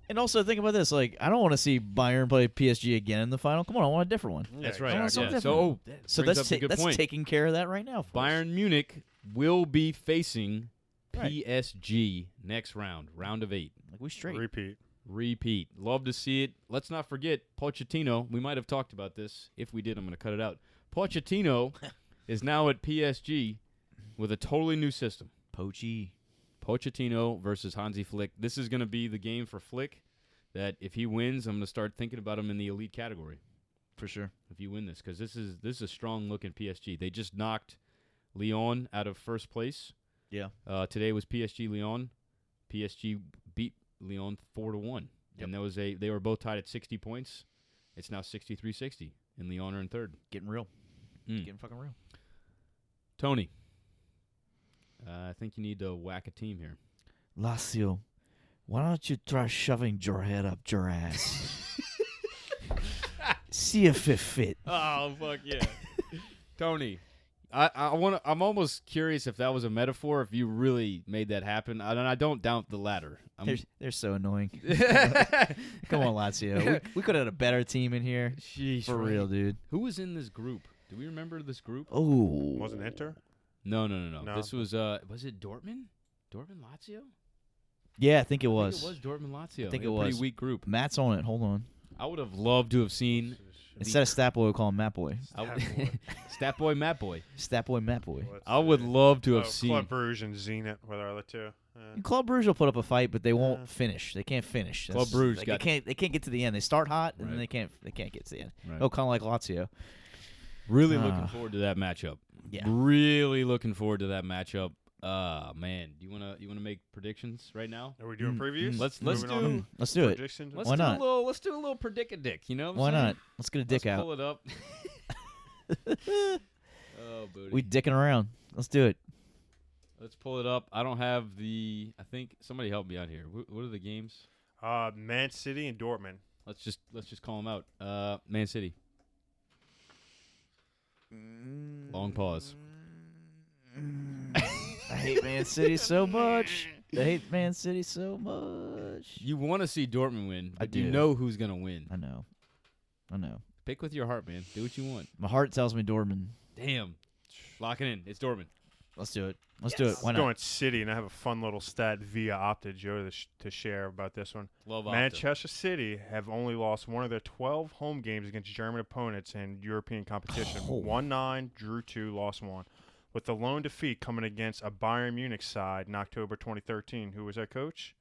And also, think about this. Like, I don't want to see Bayern play PSG again in the final. Come on, I want a different one. That's right. So that's taking care of that right now. Bayern Munich will be facing PSG next round of 8. Like, we straight. Repeat. Love to see it. Let's not forget Pochettino. We might have talked about this. If we did, I'm going to cut it out. Pochettino is now at PSG with a totally new system. Pochettino versus Hansi Flick. This is going to be the game for Flick that if he wins, I'm going to start thinking about him in the elite category. For sure. If you win this, because this is a strong-looking PSG. They just knocked Lyon out of first place. Yeah. Today was PSG-Lyon. PSG beat Lyon 4-1. Yep. And they were both tied at 60 points. It's now 63-60, and Lyon are in third. Getting real. Getting fucking real. Tony, I think you need to whack a team here. Lazio, why don't you try shoving your head up your ass? See if it fit. Oh, fuck yeah. Tony, I'm almost curious if that was a metaphor, if you really made that happen. I don't doubt the latter. They're so annoying. Come on, Lazio. We could have had a better team in here. Jeez, for real, dude. Who was in this group? Do we remember this group? Oh. Wasn't Inter? No. This was it Dortmund? Dortmund Lazio? Yeah, I think it was. It was Dortmund Lazio. I think it was. Pretty Pretty weak group. Matt's on it. Hold on. I would have loved to have seen. Instead of Stat Boy, we'll call him Matt Boy. Stat Boy, Matt Boy. Stat Boy, Matt Boy. I would love to have seen. Club Brugge and Zenit were the other two. Club Brugge will put up a fight, but they won't finish. They can't finish. Club Brugge they can't get to the end. They start hot, and then they can't get to the end. Right. Oh, kind of like Lazio. Really looking forward to that matchup. Yeah. Really looking forward to that matchup. Man, do you wanna make predictions right now? Are we doing previews? Let's do it. Why not? Let's do a little predict-a-dick. You know? Why not? Let's get a dick out. Pull it up. Oh, booty. We dicking around. Let's do it. Let's pull it up. I don't have the. I think somebody help me out here. What are the games? Man City and Dortmund. Let's just call them out. Man City. Long pause. I hate Man City so much. You want to see Dortmund win, but I do. You know who's going to win. I know. Pick with your heart, man. Do what you want. My heart tells me Dortmund. Damn. Lock it in. It's Dortmund. Let's do it. Do it. Why not? I'm going City, and I have a fun little stat via Opta, Joe, to share about this one. Love Opta. Manchester City have only lost one of their 12 home games against German opponents in European competition. Won 9, drew 2, lost 1. With the lone defeat coming against a Bayern Munich side in October 2013. Who was their coach?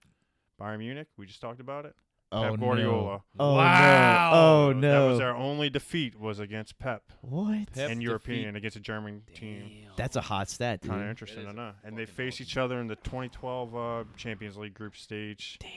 Bayern Munich. We just talked about it. Pep Guardiola. No. Wow. Oh, no. That was their only defeat was against Pep. What? In European against a German team. That's a hot stat, dude. Kind of interesting to know. And they face each other in the 2012 Champions League group stage. Damn.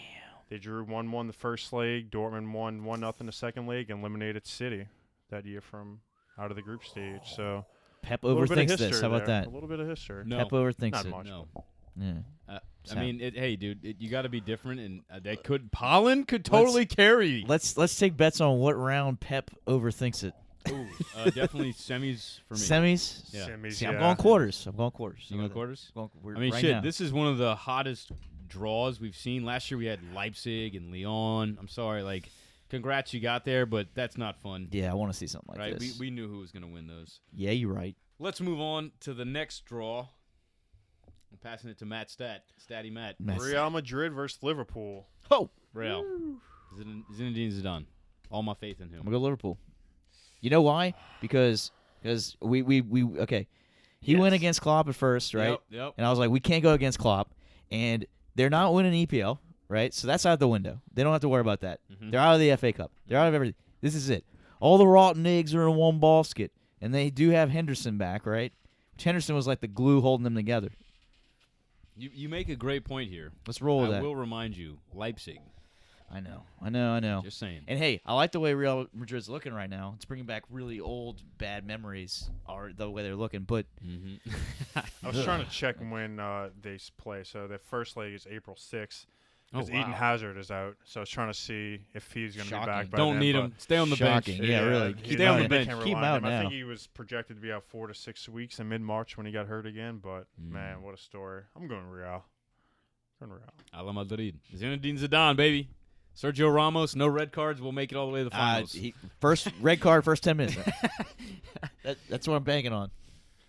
They drew 1-1 the first leg. Dortmund won 1-0 the second leg and eliminated City that year from out of the group stage. So Pep a little bit of overthinks history this. How about there. that? A little bit of history. No. Pep overthinks Not it. much. No. Yeah. I So- mean, hey, dude, you got to be different, and Pollen could totally carry. Let's take bets on what round Pep overthinks it. Ooh, definitely semis for me. Semis. Yeah. Semis, See, I'm yeah. going quarters. I'm going quarters. You know quarters? We're I mean, right shit, now. this is one of the hottest draws we've seen. Last year we had Leipzig and Lyon. I'm sorry, like, congrats you got there, but that's not fun. Yeah, I want to see something like right? this. We knew who was going to win those. Yeah, you're right. Let's move on to the next draw. I'm passing it to Matt Statty Matt. Real Madrid versus Liverpool. Oh, Real. Zinedine Zidane. All my faith in him. I'm gonna go Liverpool. You know why? Because we okay. He went Yes. against Klopp at first, right? Yep. And I was like, we can't go against Klopp, and they're not winning EPL, right? So that's out the window. They don't have to worry about that. Mhm. They're out of the FA Cup. They're out of everything. This is it. All the rotten eggs are in one basket, and they do have Henderson back, right? Which Henderson was like the glue holding them together. You make a great point here. Let's roll with I that. will remind you, Leipzig. I know. Just saying. And hey, I like the way Real Madrid's looking right now. It's bringing back really old, bad memories, or the way they're looking. But I was trying to check when they play. So the first leg is April 6th. Because wow. Eden Hazard is out. So I was trying to see if he's going to be Shocking. back by Don't then, need but him. Stay on the bench. Shocking. Yeah, really. he- Stay on the they bench. can't Keep him rely on out I now. think he was projected to be out 4 to 6 weeks in mid-March when he got hurt again. But, man, what a story. I'm going Real. A la Madrid. Zinedine Zidane, baby. Sergio Ramos, no red cards. We'll make it all the way to the finals. First red card, first 10 minutes. That's what I'm banking on.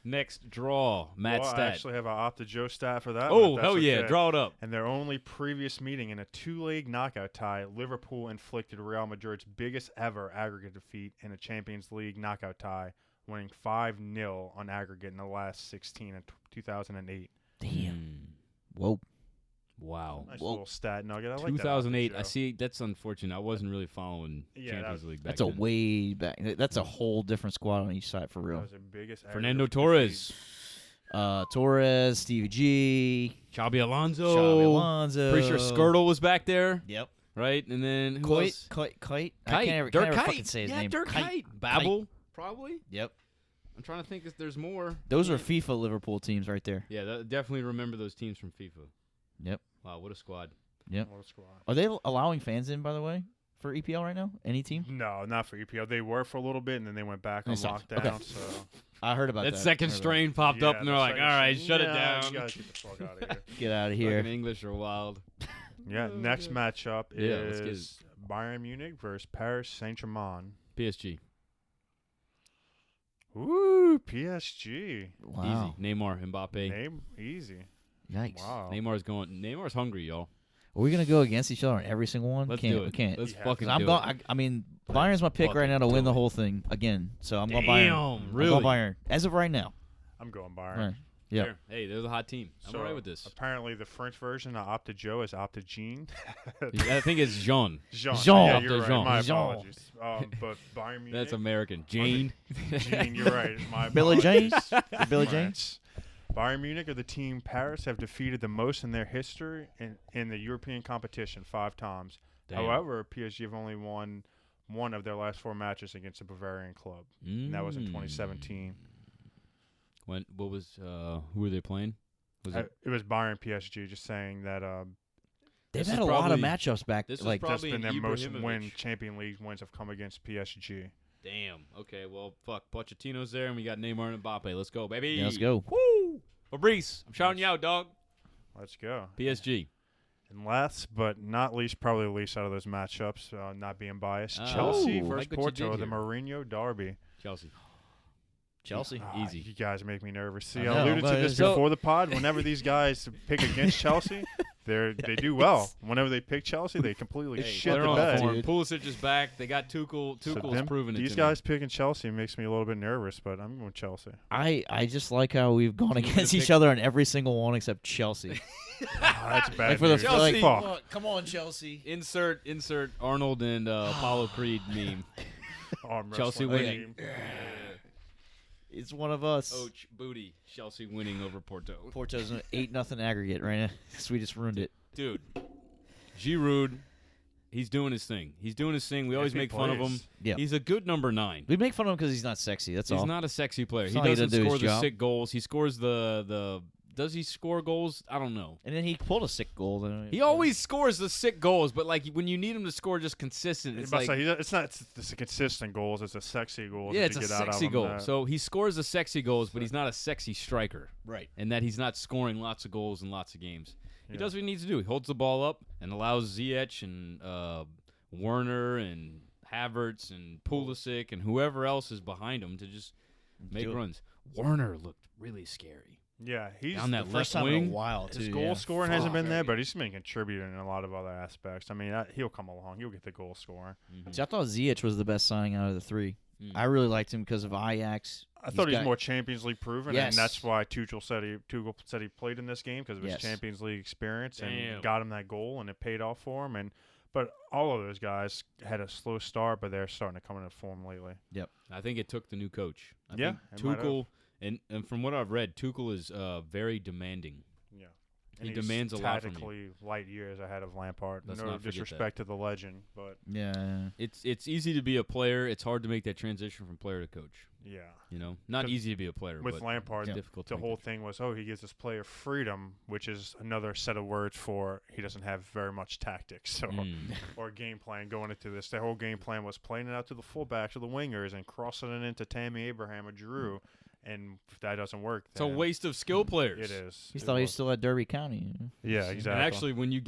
Next draw, Matt I Stat. actually have an Opta Joe stat for that. Oh, one, if hell that's yeah. okay. Draw it up. And their only previous meeting in a two-leg knockout tie, Liverpool inflicted Real Madrid's biggest ever aggregate defeat in a Champions League knockout tie, winning 5-0 on aggregate in the last 16 in 2008. Damn. Whoa. Wow. Nice Whoa. little stat nugget. I like that. 2008. Opta I Joe. see. That's unfortunate. I wasn't really following Yeah, Champions that- League back That's a then. way back. That's a whole different squad on each side for That real. was their biggest Fernando aggregate Torres, Torres, Stevie G, Xabi Alonso. Xabi Alonso. Pretty sure Skirtle was back there, Yep. right? And then who Kite. else? Kite. I Kite. can't ever, Dirk can't ever Kite. fucking say his yeah, name. Dirk Kite. Babel, probably. Yep. I'm trying to think if there's more. Those are FIFA Liverpool teams right there. Yeah, definitely remember those teams from FIFA. Yep. Wow, what a squad. Yep. What a squad. Are they allowing fans in, by the way, for EPL right now? Any team? No, not for EPL. They were for a little bit, and then they went back They on stopped. lockdown. Okay. So I heard about that. That second Heard about strain popped up, and they're the like, all second right, strain- shut it yeah, down. You gotta get the fuck out of here. it. Get out of here. Fucking English are wild. Yeah, next matchup Yeah, let's get is Bayern Munich versus Paris Saint-Germain. PSG. Ooh, PSG. Wow. Easy. Neymar, Mbappe. Name easy. Yikes. Wow. Neymar's hungry, y'all. Are we gonna go against each other on every single one? Let's can't, do We it. can't. Let's You have fucking to. I'm do going. it. I mean, Bayern's my pick right now to fucking win the do it. whole thing again. So I'm going Damn, Bayern. really? I'm going Bayern as of right now. I'm going Bayern. Right. Yeah. Fair. Hey, there's a hot team. I'm So, all right with this. Apparently, the French version of Opta Joe is Opta Jean. I think it's Jean. Jean. Jean. Yeah, you're Opta right. Jean. My Jean. apologies. But Bayern Munich. That's American. Jane. Jean, you're right. My Billie Jean? apologies. Billie Jean? France. Bayern Munich are the team Paris have defeated the most in their history in the European competition 5 times. Damn. However, PSG have only won one of their last 4 matches against a Bavarian club, and that was in 2017. When? What was? Who were they playing? Was it? It was Bayern PSG. Just saying that They've This had is a lot of probably- matchups back. this is Like that's probably been their an most Ibrahimovic. Champions League wins have come against PSG. Damn. Okay. Well, fuck. Pochettino's there, and we got Neymar and Mbappe. Let's go, baby. yeah, let's go. Woo! Fabrice, I'm shouting you out, dog. Let's go. PSG. And last but not least, probably least out of those matchups, not being biased, Oh, Chelsea I versus like what you Porto, did the here. Mourinho derby. Chelsea. Chelsea. Easy. You guys make me nervous. See, I I, know, alluded to but this it's- before the pod. Whenever these guys pick against Chelsea, they do well. Whenever they pick Chelsea, they completely Hey, shit they're the on bed. form. Dude. Pulisic is back. They got Tuchel. So Tuchel's them- proven it. these to guys picking Chelsea makes me a little bit nervous, but I'm going Chelsea. I just like how we've gone So you against wanna each pick- other on every single one except Chelsea. That's bad. like for the news. Chelsea. Fuck. come on, Chelsea. Me. Insert Arnold and Apollo Creed meme. Arm Chelsea wrestling winning. team. It's one of us. Ouch, booty. Chelsea winning over Porto. Porto's an 8-0 aggregate right now. We just ruined it. Dude, Giroud, He's doing his thing. We If always he make fun of him. plays. Yeah. He's a good number 9. We make fun of him because he's not sexy. That's He's all. not a sexy player. It's He not like he doesn't doesn't do score his the job. sick goals. He scores the. Does he score goals? I don't know. And then he pulled a sick goal. He always scores the sick goals, but like when you need him to score just consistent, It's it's like it's not it's a consistent goals. It's a sexy goals. yeah, if it's you a get out of sexy him, goal. So he scores the sexy goals, but he's not a sexy striker, Right. and that he's not scoring lots of goals in lots of games. He Yeah. does what he needs to do. He holds the ball up and allows Ziyech and Werner and Havertz and Pulisic and whoever else is behind him to just make Do it. runs. Werner looked really scary. Yeah, he's Down that the First left time in wing. a while, too. His goal yeah. scoring hasn't been Fuck. there, but he's been contributing in a lot of other aspects. I mean, he'll come along. He'll get the goal scoring. See, I thought Ziyech was the best signing out of the 3. Mm. I really liked him because of Ajax. I thought he's got- more Champions League proven, Yes. and that's why Tuchel said he played in this game because of his Yes. Champions League experience Damn. and got him that goal, and it paid off for him. But all of those guys had a slow start, but they're starting to come into form lately. I think it took the new coach. I Yeah, think it might have. Tuchel, and from what I've read, Tuchel is very demanding. Yeah, He he's demands a lot from you. tactically light years ahead of Lampard. Let's No not forget disrespect to the legend, but Yeah. It's easy to be a player. It's hard to make that transition from player to coach. yeah. You know, not 'Cause easy to be a player. With but Lampard, it's difficult. the to whole make thing was, he gives this player freedom, which is another set of words for he doesn't have very much tactics so or game plan going into this. The whole game plan was playing it out to the fullbacks or the wingers and crossing it into Tammy Abraham or Giroud, and if that doesn't work, It's a then waste of skill players. It is. He It thought he was was. still at Derby County. Yeah, exactly. And actually, when he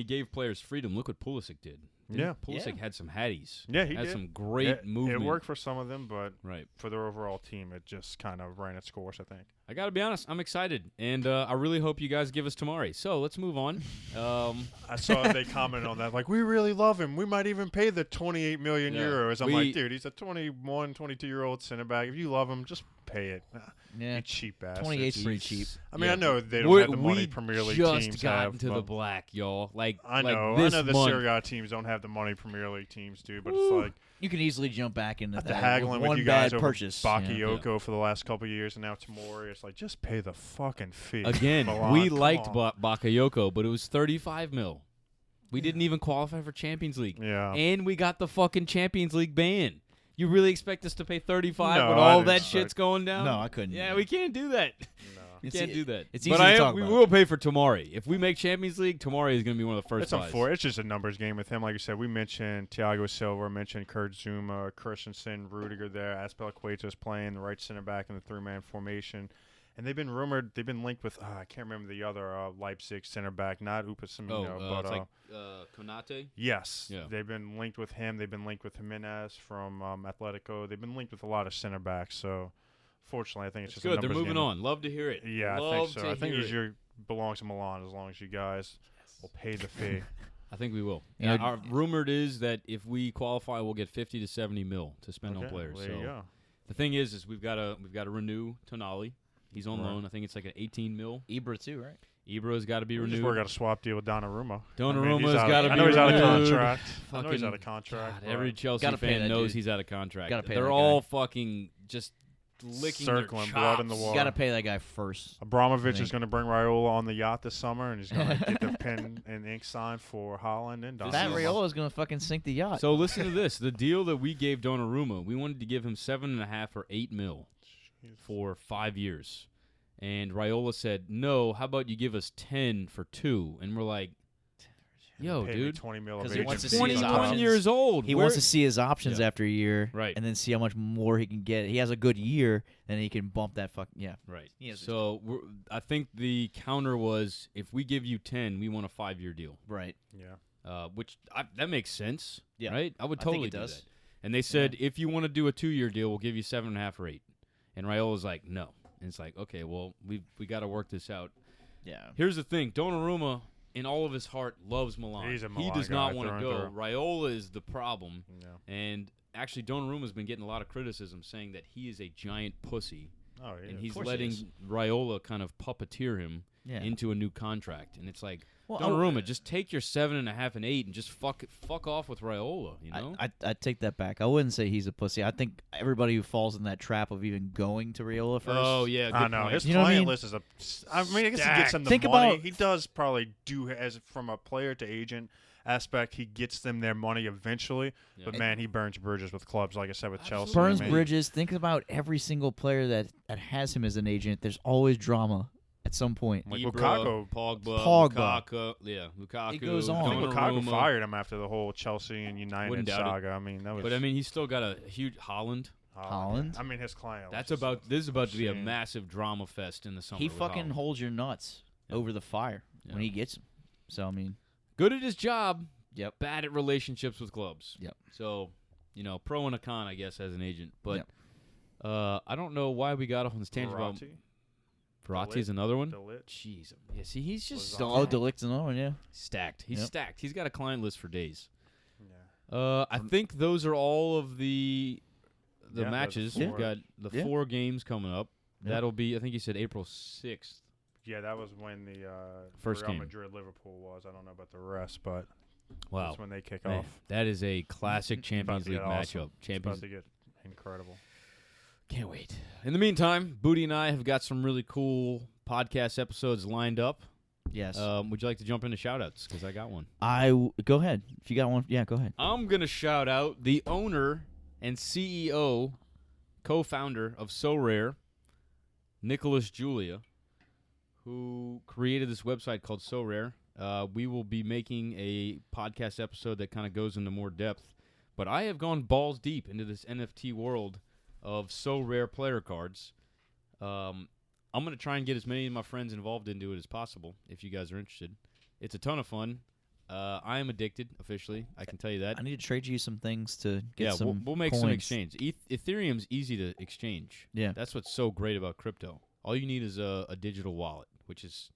gave players freedom, look what Pulisic did. Yeah. Pulisic Yeah. had some hatties. Yeah, he had did. some great it movement. worked for some of them, but Right. for their overall team, it just kind of ran its course, I think. I got to be honest, I'm excited, and I really hope you guys give us Tamari. So let's move on. I saw they commented on that, like, we really love him. We might even pay the 28 million Yeah. euros. I'm We- like, dude, he's a 21, 22-year-old center back. If you love him, just pay it. Yeah. You cheap ass. 28's pretty cheap. I mean, Yeah. I know they don't have the money we Premier League just teams got have. into the but black, y'all. Like I like know. this I know the month, Serie A teams don't have the money Premier League teams do, but Woo. it's like You can easily jump back into after that haggling with one you guys bad over purchase. Bakayoko for the last couple of years, and now Tamori, it's like, just pay the fucking fee. Again, Milan, we come liked on. Bakayoko, but it was 35 mil. We didn't even qualify for Champions League. Yeah. And we got the fucking Champions League ban. You really expect us to pay 35 No, when I all didn't that expect- shit's going down? No, I couldn't. Yeah, we can't do that. No. We It's can't e- do that. it's but easy to talk we about. will pay for Tamari. If we make Champions League, Tamari is going to be one of the first It's buys. It's just a numbers game with him. Like you said, we mentioned Thiago Silva, mentioned Kurt Zuma, Christensen, Rudiger there. Azpilicueta's playing the right center back in the 3-man formation. And they've been rumored, they've been linked with, I can't remember the other Leipzig center back, not Upamecano, but it's like Konate. yes, Yeah. they've been linked with him. They've been linked with Jimenez from Atletico. They've been linked with a lot of center backs. So, fortunately, I think it's It's just a good. They're numbers moving game. on. Love to hear it. Yeah, Love I think so. to I think hear it. he belongs to Milan as long as you guys will pay the fee. I think we will. Yeah, Our rumored is that if we qualify, we'll get 50 to 70 mil to spend on Okay, players. there So you go. the thing is we've got to renew Tonali. He's on Right. loan. I think it's like an 18 mil. Ibra too, right? Ibra's got to be We just renewed. work out a swap deal with Donnarumma. Donnarumma's got gotta I be know he's out of renewed. contract. I know he's Fucking- out of contract. God, every but Chelsea Gotta pay fan that knows dude. he's out of contract. Gotta pay They're that guy. all fucking just licking Circling their blood in the chops. water. Got to pay that guy first. Abramovich Think. is going to bring Raiola on the yacht this summer, and he's going to get the pen and ink signed for Holland and This That is- Donnarumma. Raiola is gonna fucking sink the yacht. So listen to this: the deal that we gave Donnarumma, we wanted to give him 7.5 or 8 mil for 5 years, and Raiola said, "No, how about you give us 10 for 2?" And we're like, "Yo, Paid me dude, 20 mil of 'Cause he wants to agent see his fees on 21 top. options. years old. He Where- wants to see his options Yeah. after a year, Right. and then see how much more he can get. He has a good year, and he can bump that yeah. Right. He has his- So I think the counter was, if we give you 10, we want a 5-year deal. Right. Yeah. Which that makes sense. Yeah. Right. I would I think totally it do does. that. And they said, if you want to do a 2-year deal, we'll give you 7.5 or 8. And Raiola's like, no. And it's like, okay, well, we got to work this out. Yeah. Here's the thing: Donnarumma, in all of his heart, loves Milan. He's a He Milan does guy not want through to and go. through. Raiola is the problem. Yeah. And actually, Donnarumma's been getting a lot of criticism, saying that he is a giant pussy, Oh, yeah. and he's course he letting is. Raiola kind of puppeteer him Yeah. into a new contract. And it's like, Well, Donnarumma, just take your 7.5 and 8 and just fuck off with Raiola. You know? I take that back. I wouldn't say he's a pussy. I think everybody who falls in that trap of even going to Raiola first. Oh yeah, good I know. point. His You know what I client mean? list is I guess he gets him the Think money. about- He does probably do, as from a player to agent, aspect, he gets them their money eventually. Yeah. But, man, he burns bridges with clubs, like I said, with Chelsea. Burns I mean, bridges. Think about every single player that has him as an agent. There's always drama at some point. Like Ibra, Lukaku. Pogba. Lukaku. It goes I on. think Lukaku Donnarumma. fired him after the whole Chelsea and United Wouldn't doubt it. saga. I mean, that was. But I mean, he's still got a huge Holland. Holland? I mean, his client. This was is about to be a obscene. massive drama fest in the summer. He with fucking Holland. holds your nuts Yeah. over the fire when Yeah. he gets them. So I mean, Good at his job. Yep. Bad at relationships with clubs. Yep. So, pro and a con, I guess, as an agent. But Yep. I don't know why we got off on this tangent about Verratti, Verratti's another one. De Ligt. Jeez. Yeah, see, he's just Lozano. oh, stacked. Delict's another one, yeah. Stacked. He's Yep. stacked. He's got a client list for days. Yeah. I think those are all of the Yeah, those matches. four. We've got the Yeah. 4 games coming up. Yep. That'll be, I think you said April 6th. Yeah, that was when the First Real game. Madrid-Liverpool was. I don't know about the rest, but Wow. that's when they kick Man, off. that is a classic Champions to League get awesome. matchup. It's about Champions to get incredible. Can't wait. In the meantime, Booty and I have got some really cool podcast episodes lined up. Yes. Would you like to jump into shout-outs? Because I got one. Go ahead. If you got one, yeah, go ahead. I'm going to shout out the owner and CEO, co-founder of So Rare, Nicholas Julia, who created this website called So Rare. We will be making a podcast episode that kind of goes into more depth. But I have gone balls deep into this NFT world of So Rare player cards. I'm going to try and get as many of my friends involved into it as possible, if you guys are interested. It's a ton of fun. I am addicted, officially. I can tell you that. I need to trade you some things to get some we'll make coins. some exchange. Ethereum's easy to exchange. Yeah. That's what's so great about crypto. All you need is a digital wallet, which is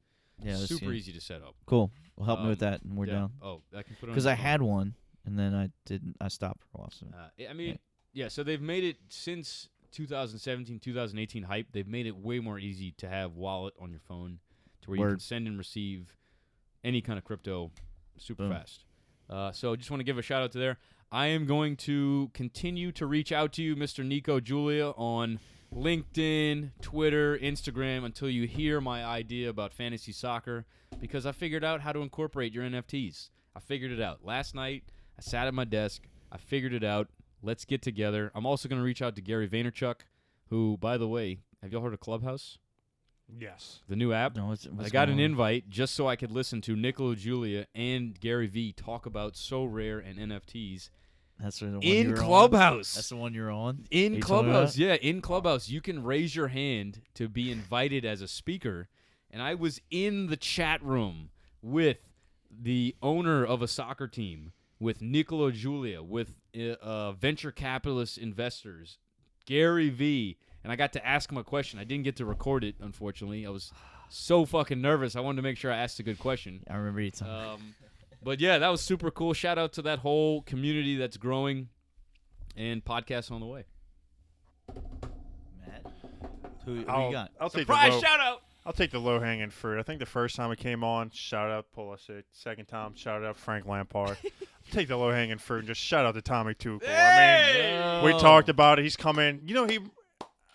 super easy to set up. Cool. Well, help me with that, and we're Yeah. down. Oh, I can put it on Because your I phone. had one, and then I didn't. I stopped for a while. So. I mean, so they've made it since 2017, 2018 hype. They've made it way more easy to have wallet on your phone to where you can Word. send and receive any kind of crypto super Boom. fast. So just want to give a shout out to there. I am going to continue to reach out to you, Mr. Nico Julia, on LinkedIn, Twitter, Instagram, until you hear my idea about fantasy soccer, because I figured out how to incorporate your NFTs. I figured it out. Last night, I sat at my desk. I figured it out. Let's get together. I'm also going to reach out to Gary Vaynerchuk, who, by the way, have y'all heard of Clubhouse? Yes. The new app? No, what's I got an going on? invite just so I could listen to Nicola Julia and Gary V talk about So Rare and NFTs That's the one in you're on? Clubhouse. That's the one you're on. In you telling me Clubhouse, that? yeah, in Clubhouse. You can raise your hand to be invited as a speaker. And I was in the chat room with the owner of a soccer team, with Nicola Julia, with venture capitalist investors, Gary V, and I got to ask him a question. I didn't get to record it, unfortunately. I was so fucking nervous. I wanted to make sure I asked a good question. I remember you telling me. But yeah, that was super cool. Shout out to that whole community that's growing, and podcasts on the way. Matt, who you got? I'll take Surprise the low, shout out! I'll take the low hanging fruit. I think the first time we came on, shout out Pulisic. Second time, shout out Frank Lampard. I'll take the low hanging fruit and just shout out to Tommy Tuchel. I mean, we talked about it. He's coming.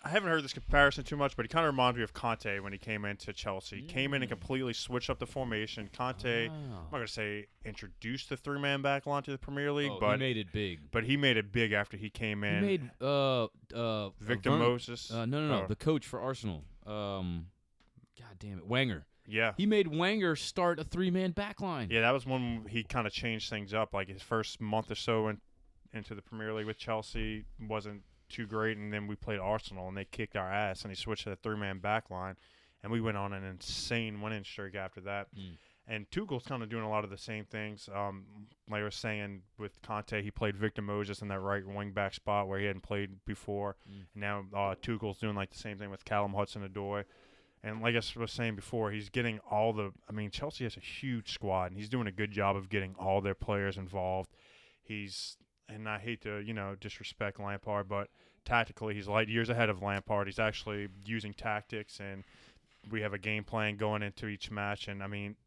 I haven't heard this comparison too much, but he kind of reminds me of Conte when he came into Chelsea. He came in and completely switched up the formation. Conte, I'm not going to say introduced the three-man back line to the Premier League, but he made it big. But he made it big after he came in. He made Victor Moses. No, Oh. the coach for Arsenal. God damn it, Wenger. Yeah. He made Wenger start a three-man back line. Yeah, that was when he kind of changed things up. Like his first month or so into the Premier League with Chelsea wasn't too great, and then we played Arsenal and they kicked our ass, and he switched to the three-man back line, and we went on an insane winning streak after that. And Tuchel's kind of doing a lot of the same things. Like I was saying with Conte, he played Victor Moses in that right wing back spot where he hadn't played before. And now Tuchel's doing like the same thing with Callum Hudson-Odoi. And like I was saying before, he's getting Chelsea has a huge squad, and he's doing a good job of getting all their players involved. And I hate to, disrespect Lampard, but tactically he's light years ahead of Lampard. He's actually using tactics, and we have a game plan going into each match. And, I mean,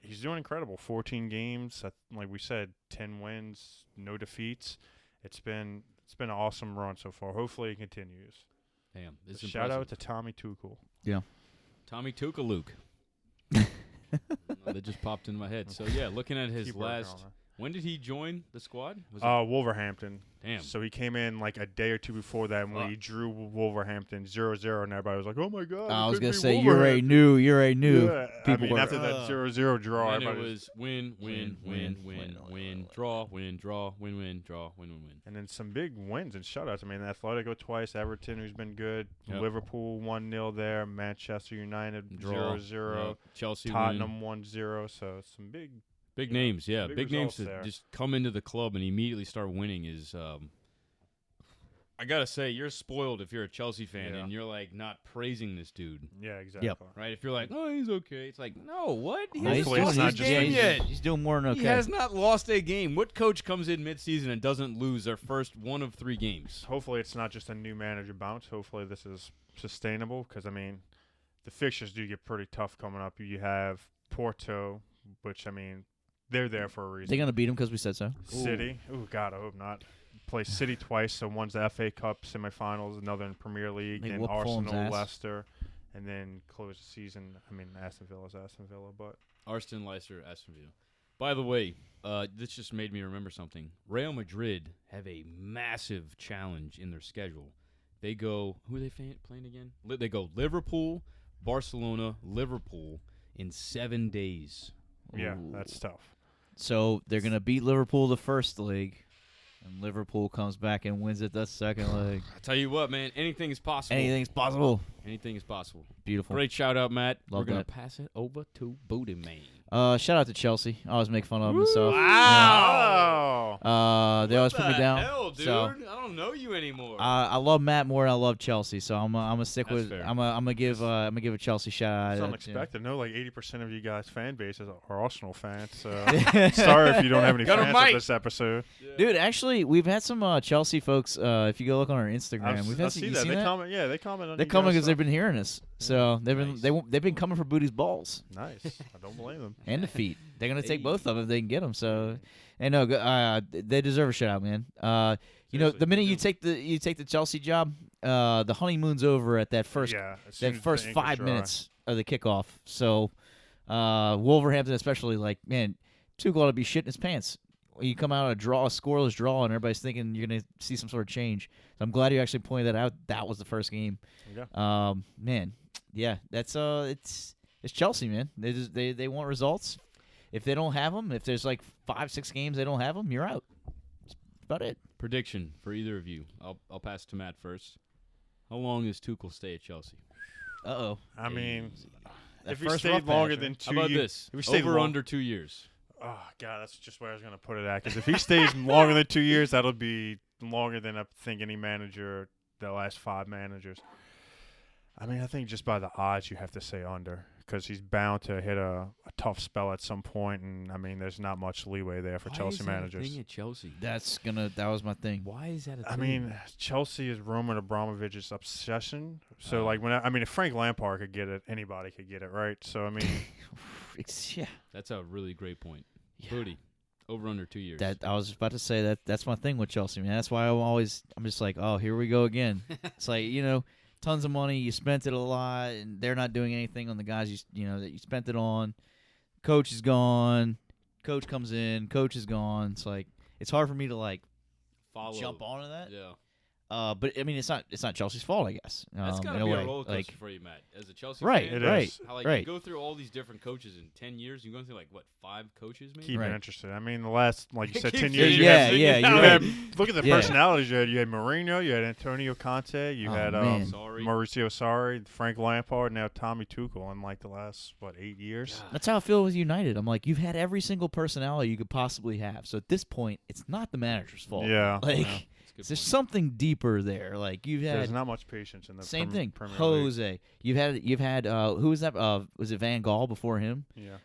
he's doing incredible. 14 games, like we said, 10 wins, no defeats. It's been an awesome run so far. Hopefully it continues. Damn, this Shout impressive. out to Tommy Tuchel. Yeah. Tommy Tuchel. That just popped in my head. So yeah, looking at his Keep working last. on that. When did he join the squad? Was Wolverhampton. Damn. So he came in like a day or two before that, and when he drew Wolverhampton 0-0, and everybody was like, "Oh my God!" I it was could gonna be say you already knew. You already knew. Yeah. People were, after that 0-0 draw, and it everybody was win, draw, win, draw, win, draw, win. and then some big wins and shutouts. I mean, Atletico twice, Everton, who's been good, Yep. Liverpool 1-0 there, Manchester United Draw. 0-0, Yep. Chelsea Tottenham 1-0. So some big. Big you know, names, yeah. some Big names results that there. just come into the club and immediately start winning is I gotta say, you're spoiled if you're a Chelsea fan Yeah. and you're like not praising this dude. Yeah, exactly. Right? If you're like, oh, he's okay. It's like, no, what? He No, hasn't Hopefully lost it's a not just game like- yet. He's doing more than okay. He has not lost a game. What coach comes in mid-season and doesn't lose their first one of 3 games? Hopefully it's not just a new manager bounce. Hopefully this is sustainable because, I mean, the fixtures do get pretty tough coming up. You have Porto, which, I mean, they're there for a reason. They're gonna beat him because we said so. City. Oh, God, I hope not. Play City twice, so one's the FA Cup semifinals, another in Premier League, They then whoop Fulham's Arsenal, ass. Leicester, and then close the season. I mean, Aston Villa's Aston Villa, but Arston, Leicester, Aston Villa. By the way, this just made me remember something. Real Madrid have a massive challenge in their schedule. They go, who are they playing again? They go Liverpool, Barcelona, Liverpool in 7 days. yeah, Ooh. that's tough. So they're gonna beat Liverpool the first leg, and Liverpool comes back and wins it the second leg. I tell you what, man, anything is possible. Anything's possible. Anything is possible. Beautiful. Great shout out, Matt. Love We're gonna that. pass it over to Booty Man. Shout out to Chelsea. I always make fun of them and stuff. Wow. They always put me down. Hell, dude. So I don't know you anymore. I love Matt more than I love Chelsea. So I'm gonna stick That's with. fair. I'm gonna give a Chelsea shout out. It's to that, unexpected. No, like 80% of you guys' fan base are Arsenal fans. So too. sorry if you don't have any Got a fans of mic. this episode. Dude, actually, we've had some Chelsea folks. If you go look on our Instagram, we've I had see you that. seen They that? comment. Yeah, they comment on. They're you coming guys' because they've stuff. been hearing us. So they've been coming for Booty's balls Nice. I don't blame them. and the feet. They're gonna take Hey. both of them if they can get them. So, and no, they deserve a shout out, man. You know, Seriously, the minute they you take the Chelsea job, the honeymoon's over at that first yeah, as soon that as first the ink is 5 dry. minutes of the kickoff. So, Wolverhampton especially, like, man, Tuchel ought to be shitting his pants. You come out a scoreless draw, and everybody's thinking you're gonna see some sort of change. So I'm glad you actually pointed that out. That was the first game. Yeah. Man, yeah, that's it's Chelsea, man. They want results. If they don't have them, if there's like 5-6 games they don't have them, you're out. That's about it. Prediction for either of you. I'll pass to Matt first. How long does Tuchel stay at Chelsea? Uh-oh. I mean, That if he first stayed rough longer patch, than right? 2 How about years, this? If he stayed Over long- under 2 years. Oh God, that's just where I was gonna put it at. Because if he stays longer than 2 years, that'll be longer than I think any manager, the last 5 managers. I mean, I think just by the odds, you have to say under, because he's bound to hit a tough spell at some point, and I mean, there's not much leeway there for Why Chelsea is that a managers. thing at Chelsea? That was my thing. Why is that a thing? I mean, Chelsea is Roman Abramovich's obsession. So, like, if Frank Lampard could get it, anybody could get it, right? So, I mean, Yeah. That's a really great point. Yeah. Booty. Over under 2 years. That I was about to say that's my thing with Chelsea, man. That's why I'm just like, oh, here we go again. It's like, tons of money, you spent it a lot, and they're not doing anything on the guys that you spent it on. Coach is gone. Coach comes in. Coach is gone. It's like it's hard for me to like Follow. jump onto that. Yeah. But I mean, it's not Chelsea's fault, I guess. That's got in to a be way. a roller coaster Like, for you, Matt. As a Chelsea right, fan. It right, is. How, like, right. you go through all these different coaches in 10 years. You're going through, 5 coaches, maybe? keep Right. it interested. I mean, the last, like you said, Keep 10 years. saying You yeah, had, yeah, you you're had- right. look at the Yeah. personalities you had. You had Mourinho, you had Antonio Conte, you Oh, had man. Sorry. Mauricio Sarri, Frank Lampard, now Tommy Tuchel in like the last 8 years. That's how I feel with United. I'm like, you've had every single personality you could possibly have. So at this point, it's not the manager's fault. Yeah, Like, yeah. That's a good there's point. something deeper there. Like you've had There's not much patience in the same thing. Premier League. Jose. You've had who was that? Was it Van Gaal before him? Yeah.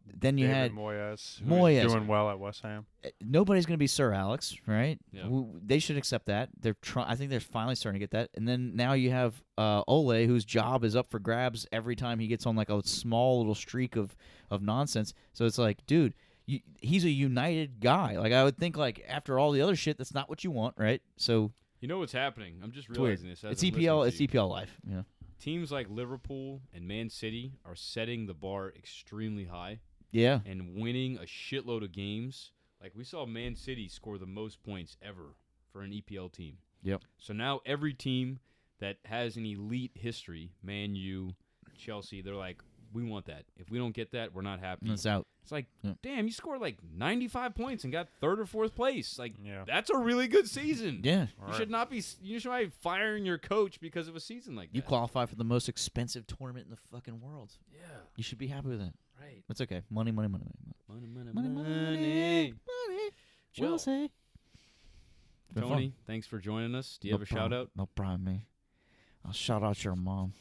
Then you David had Moyes, who's Moyes. doing well at West Ham. nobody's going to be Sir Alex, right? Yeah. They should accept that. I think they're finally starting to get that. And then now you have Ole, whose job is up for grabs every time he gets on like a small little streak of nonsense. So it's like, dude, he's a United guy. Like I would think, like after all the other shit, that's not what you want, right? So You know what's happening? I'm just it's weird. realizing this. As It's I'm EPL. listening It's to you. EPL life. Yeah. Teams like Liverpool and Man City are setting the bar extremely high Yeah. and winning a shitload of games Like, we saw Man City score the most points ever for an EPL team. Yep. So now every team that has an elite history, Man U, Chelsea, they're like, we want that. If we don't get that, we're not happy. It's out. It's like, damn, you scored like 95 points and got 3rd or 4th place. Like, Yeah. that's a really good season. Yeah. You should not be firing your coach because of a season like that. You qualify for the most expensive tournament in the fucking world. Yeah. You should be happy with that. Right. It's okay. Money, money, money, money. Money. Chelsea. It's been Tony, fun. thanks for joining us. Do you have a shout out? No problem, man. I'll shout out your mom.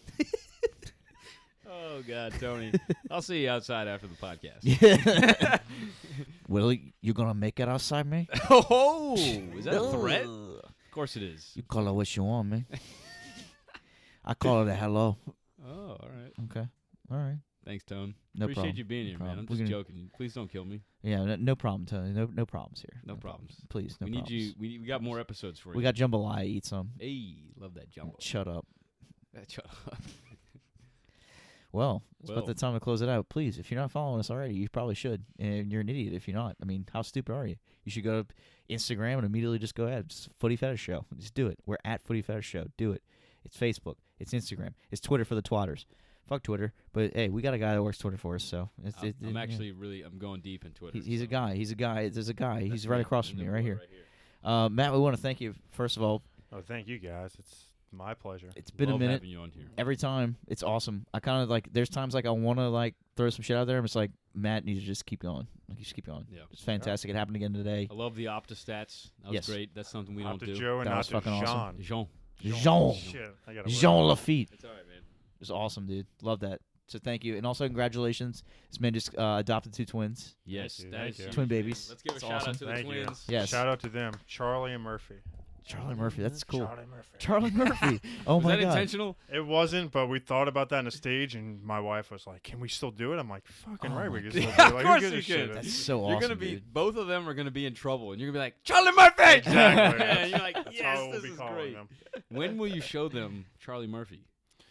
Oh, God, Tony. I'll see you outside after the podcast. Yeah. Willie, you gonna make it outside, man? Oh, is that a threat? Of course it is. You call it what you want, man. I call it a hello. Oh, all right. Okay. All right. Thanks, Tone. No Appreciate problem. you being here, No man. I'm problem. just We're joking. Please don't kill me. Yeah, no problem, Tony. No problems here. No problems. Please, no we problems. need you. We got more episodes for you. We got jambalaya. Eat some. Hey, love that jumbo. Shut up. Shut up. Well, it's about Well. the time to close it out. Please, if you're not following us already, you probably should. And you're an idiot if you're not. I mean, how stupid are you? You should go to Instagram and immediately just go ahead. It's Footy Fetish Show. Just do it. We're at Footy Fetish Show. Do it. It's Facebook. It's Instagram. It's Twitter for the twatters. Fuck Twitter. But, hey, we got a guy that works Twitter for us, so. I'm actually really. I'm going deep in Twitter. He's a so. guy. He's a guy. There's a guy. That's He's right me. across I'm from the me, right boy here. Matt, we want to thank you, first of all. Oh, thank you guys. It's my pleasure. It's been Love a minute. having you on here. Every time, it's awesome. I kind of like, there's times like I want to like throw some shit out there. I'm just like, Matt needs to just keep going. Like, you just keep going. Yeah. It's fantastic. It happened again today. I love the Opta stats. That was Yes. great. That's something we Not don't to do. Joe and That not was to fucking awesome. Jean. Jean. Shit, I gotta Jean work. Lafitte. It's all right, man. It was awesome, dude. Love that. So thank you. And also congratulations. This man just adopted 2 twins. Yes, you, that thank is you. huge, Twin man. babies. Let's give That's a shout awesome. out to Thank the you. twins. Yes. Shout out to them, Charlie and Murphy. Charlie Murphy. That's cool. Charlie Murphy. Charlie Murphy. Oh Was my that God. intentional? It wasn't, but we thought about that on the stage, and my wife was like, "Can we still do it?" I'm like, "Fucking Oh right, my we can God. still do Yeah, it." of Like, course who gives you a shit? can. That's so awesome, You're gonna be. dude. Both of them are gonna be in trouble, and you're gonna be like, Charlie Murphy. Exactly. And you're like, That's how yes, we'll this be is calling great. them. When will you show them Charlie Murphy,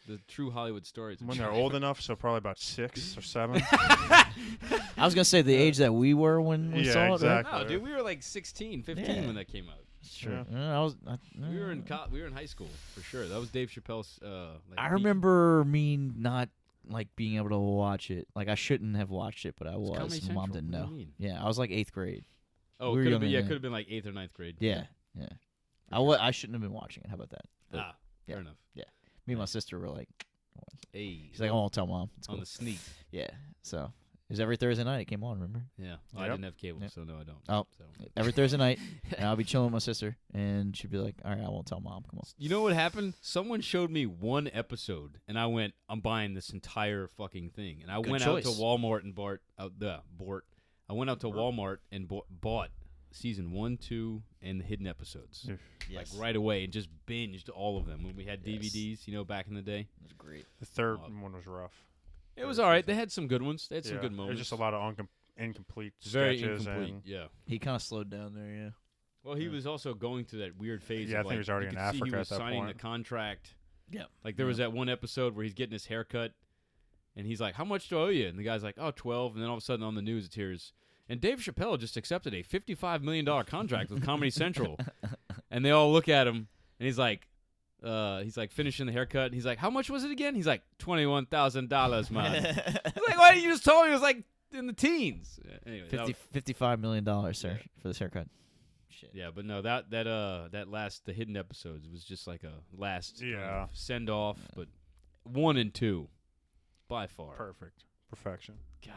the true Hollywood stories? of When they're Charlie old enough, so probably about 6 or 7. I was going to say the age that we were when we Yeah, saw it. Right? exactly. No, dude, we were like 16, 15 Yeah. when that came out. Sure. Yeah. We were in we were in high school for sure. That was Dave Chappelle's. Like, I peak. remember me not like being able to watch it. Like I shouldn't have watched it, but I was. Comedy My mom Central. didn't What do know. you mean? Yeah, I was like 8th grade. Oh, we were could have been. younger Yeah, than- could have been like 8th or 9th grade. Yeah. I shouldn't have been watching it. How about that? But Ah, fair yeah. enough. me and my sister were like, Hey, she's like, I won't tell mom. It's on cool. the sneak. Yeah. So it was every Thursday night. It came on. Remember? Yeah, well, I Yep. didn't have cable, Yep. so no, I don't. Oh. So. Every Thursday night, and I'll be chilling with my sister, and she'd be like, "All right, I won't tell mom. Come on." You know what happened? Someone showed me one episode, and I went, "I'm buying this entire fucking thing." And I Good went choice. out to Walmart and I went out to Walmart and bought season 1, 2, and the hidden episodes, Yes. like right away, and just binged all of them when we had Yes. DVDs. You know, back in the day, It was great. The third Oh. one was rough. it was all right. They had some good ones. They had some Yeah, good moments. There's just a lot of incomplete Very sketches incomplete. and Yeah. He kind of slowed down there. Yeah. Well, he Yeah. was also going through that weird phase. Yeah, of I think he like, was already you in could see Africa he was at that signing point. the contract. Yeah. Like there was that one episode where he's getting his hair cut, and he's like, "How much do I owe you?" And the guy's like, "Oh, 12." And then all of a sudden on the news it hears, and Dave Chappelle just accepted a $55 million contract with Comedy Central. And they all look at him, and he's like finishing the haircut. And he's like, "How much was it again?" He's like, $21,000, man. He's like, "Why didn't you just tell me it was like in the teens?" Anyway, that was- $55 million, sir, for this haircut. Shit. yeah, but no, the hidden episodes was just like a last Yeah. send off, but 1 and 2 by far. perfect perfection. God,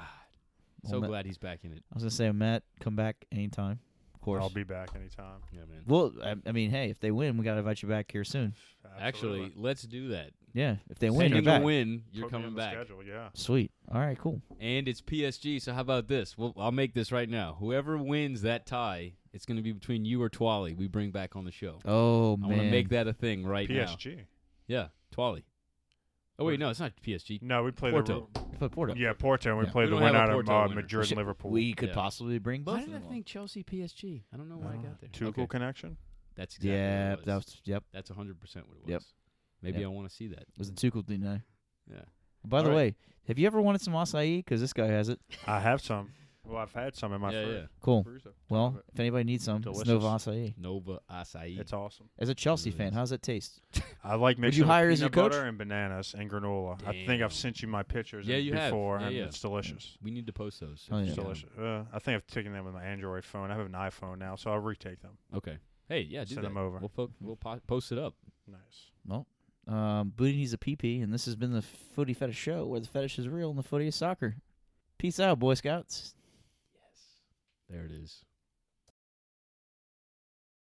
Well, so Matt- glad he's back in it. I was gonna say, Matt, come back anytime. Of course. I'll be back anytime. Yeah, man. Well, I mean, hey, if they win, we gotta invite you back here soon. Actually, Absolutely. let's do that. Yeah, if they win, Sending you're back. a win, you're Put me coming on the back. schedule, yeah. Sweet. All right, cool. And it's PSG, so how about this? Well, I'll make this right now. Whoever wins that tie, it's going to be between you or Twally. We bring back on the show. Oh I man, want to make that a thing right now. PSG. Yeah, Twally. Oh wait, no, it's not PSG. No, we played Porto. Put Porto. Yeah, Porto. And we Yeah. played We the don't win have a out of Porto winner. Madrid Shit, and Liverpool. We could Yeah. possibly bring both Why of did I them on. think Chelsea PSG? I don't know why I got there. Tuchel Okay. connection. That's exactly Yeah, what it that was. was. Yep, That's 100% what it was. Yep. Maybe Yep. I want to see that. it was the Tuchel thing. Yeah. By the All way, have you ever wanted some acai? Because this guy has it. I have some. Well, I've had some in my Yeah, fridge. yeah. Cool. Freezer. Well, if anybody needs some, it's Delicious. Nova Acai. Nova Acai. It's awesome. As a Chelsea Really fan, is. how does it taste? I like Would mixing you hire with as your peanut coach? butter and bananas and granola. I think Damn. I've sent you my pictures Yeah, you have. before, Yeah, and yeah. it's delicious. We need to post those. Oh, It's yeah. delicious. I think I've taken them with my Android phone. I have an iPhone now, so I'll retake them. Okay. Hey, yeah, do Send that. them over. We'll post it up. Nice. Booty needs a pee-pee, and this has been the Footy Fetish Show, where the fetish is real and the footy is soccer. Peace out, Boy Scouts. Yes. There it is.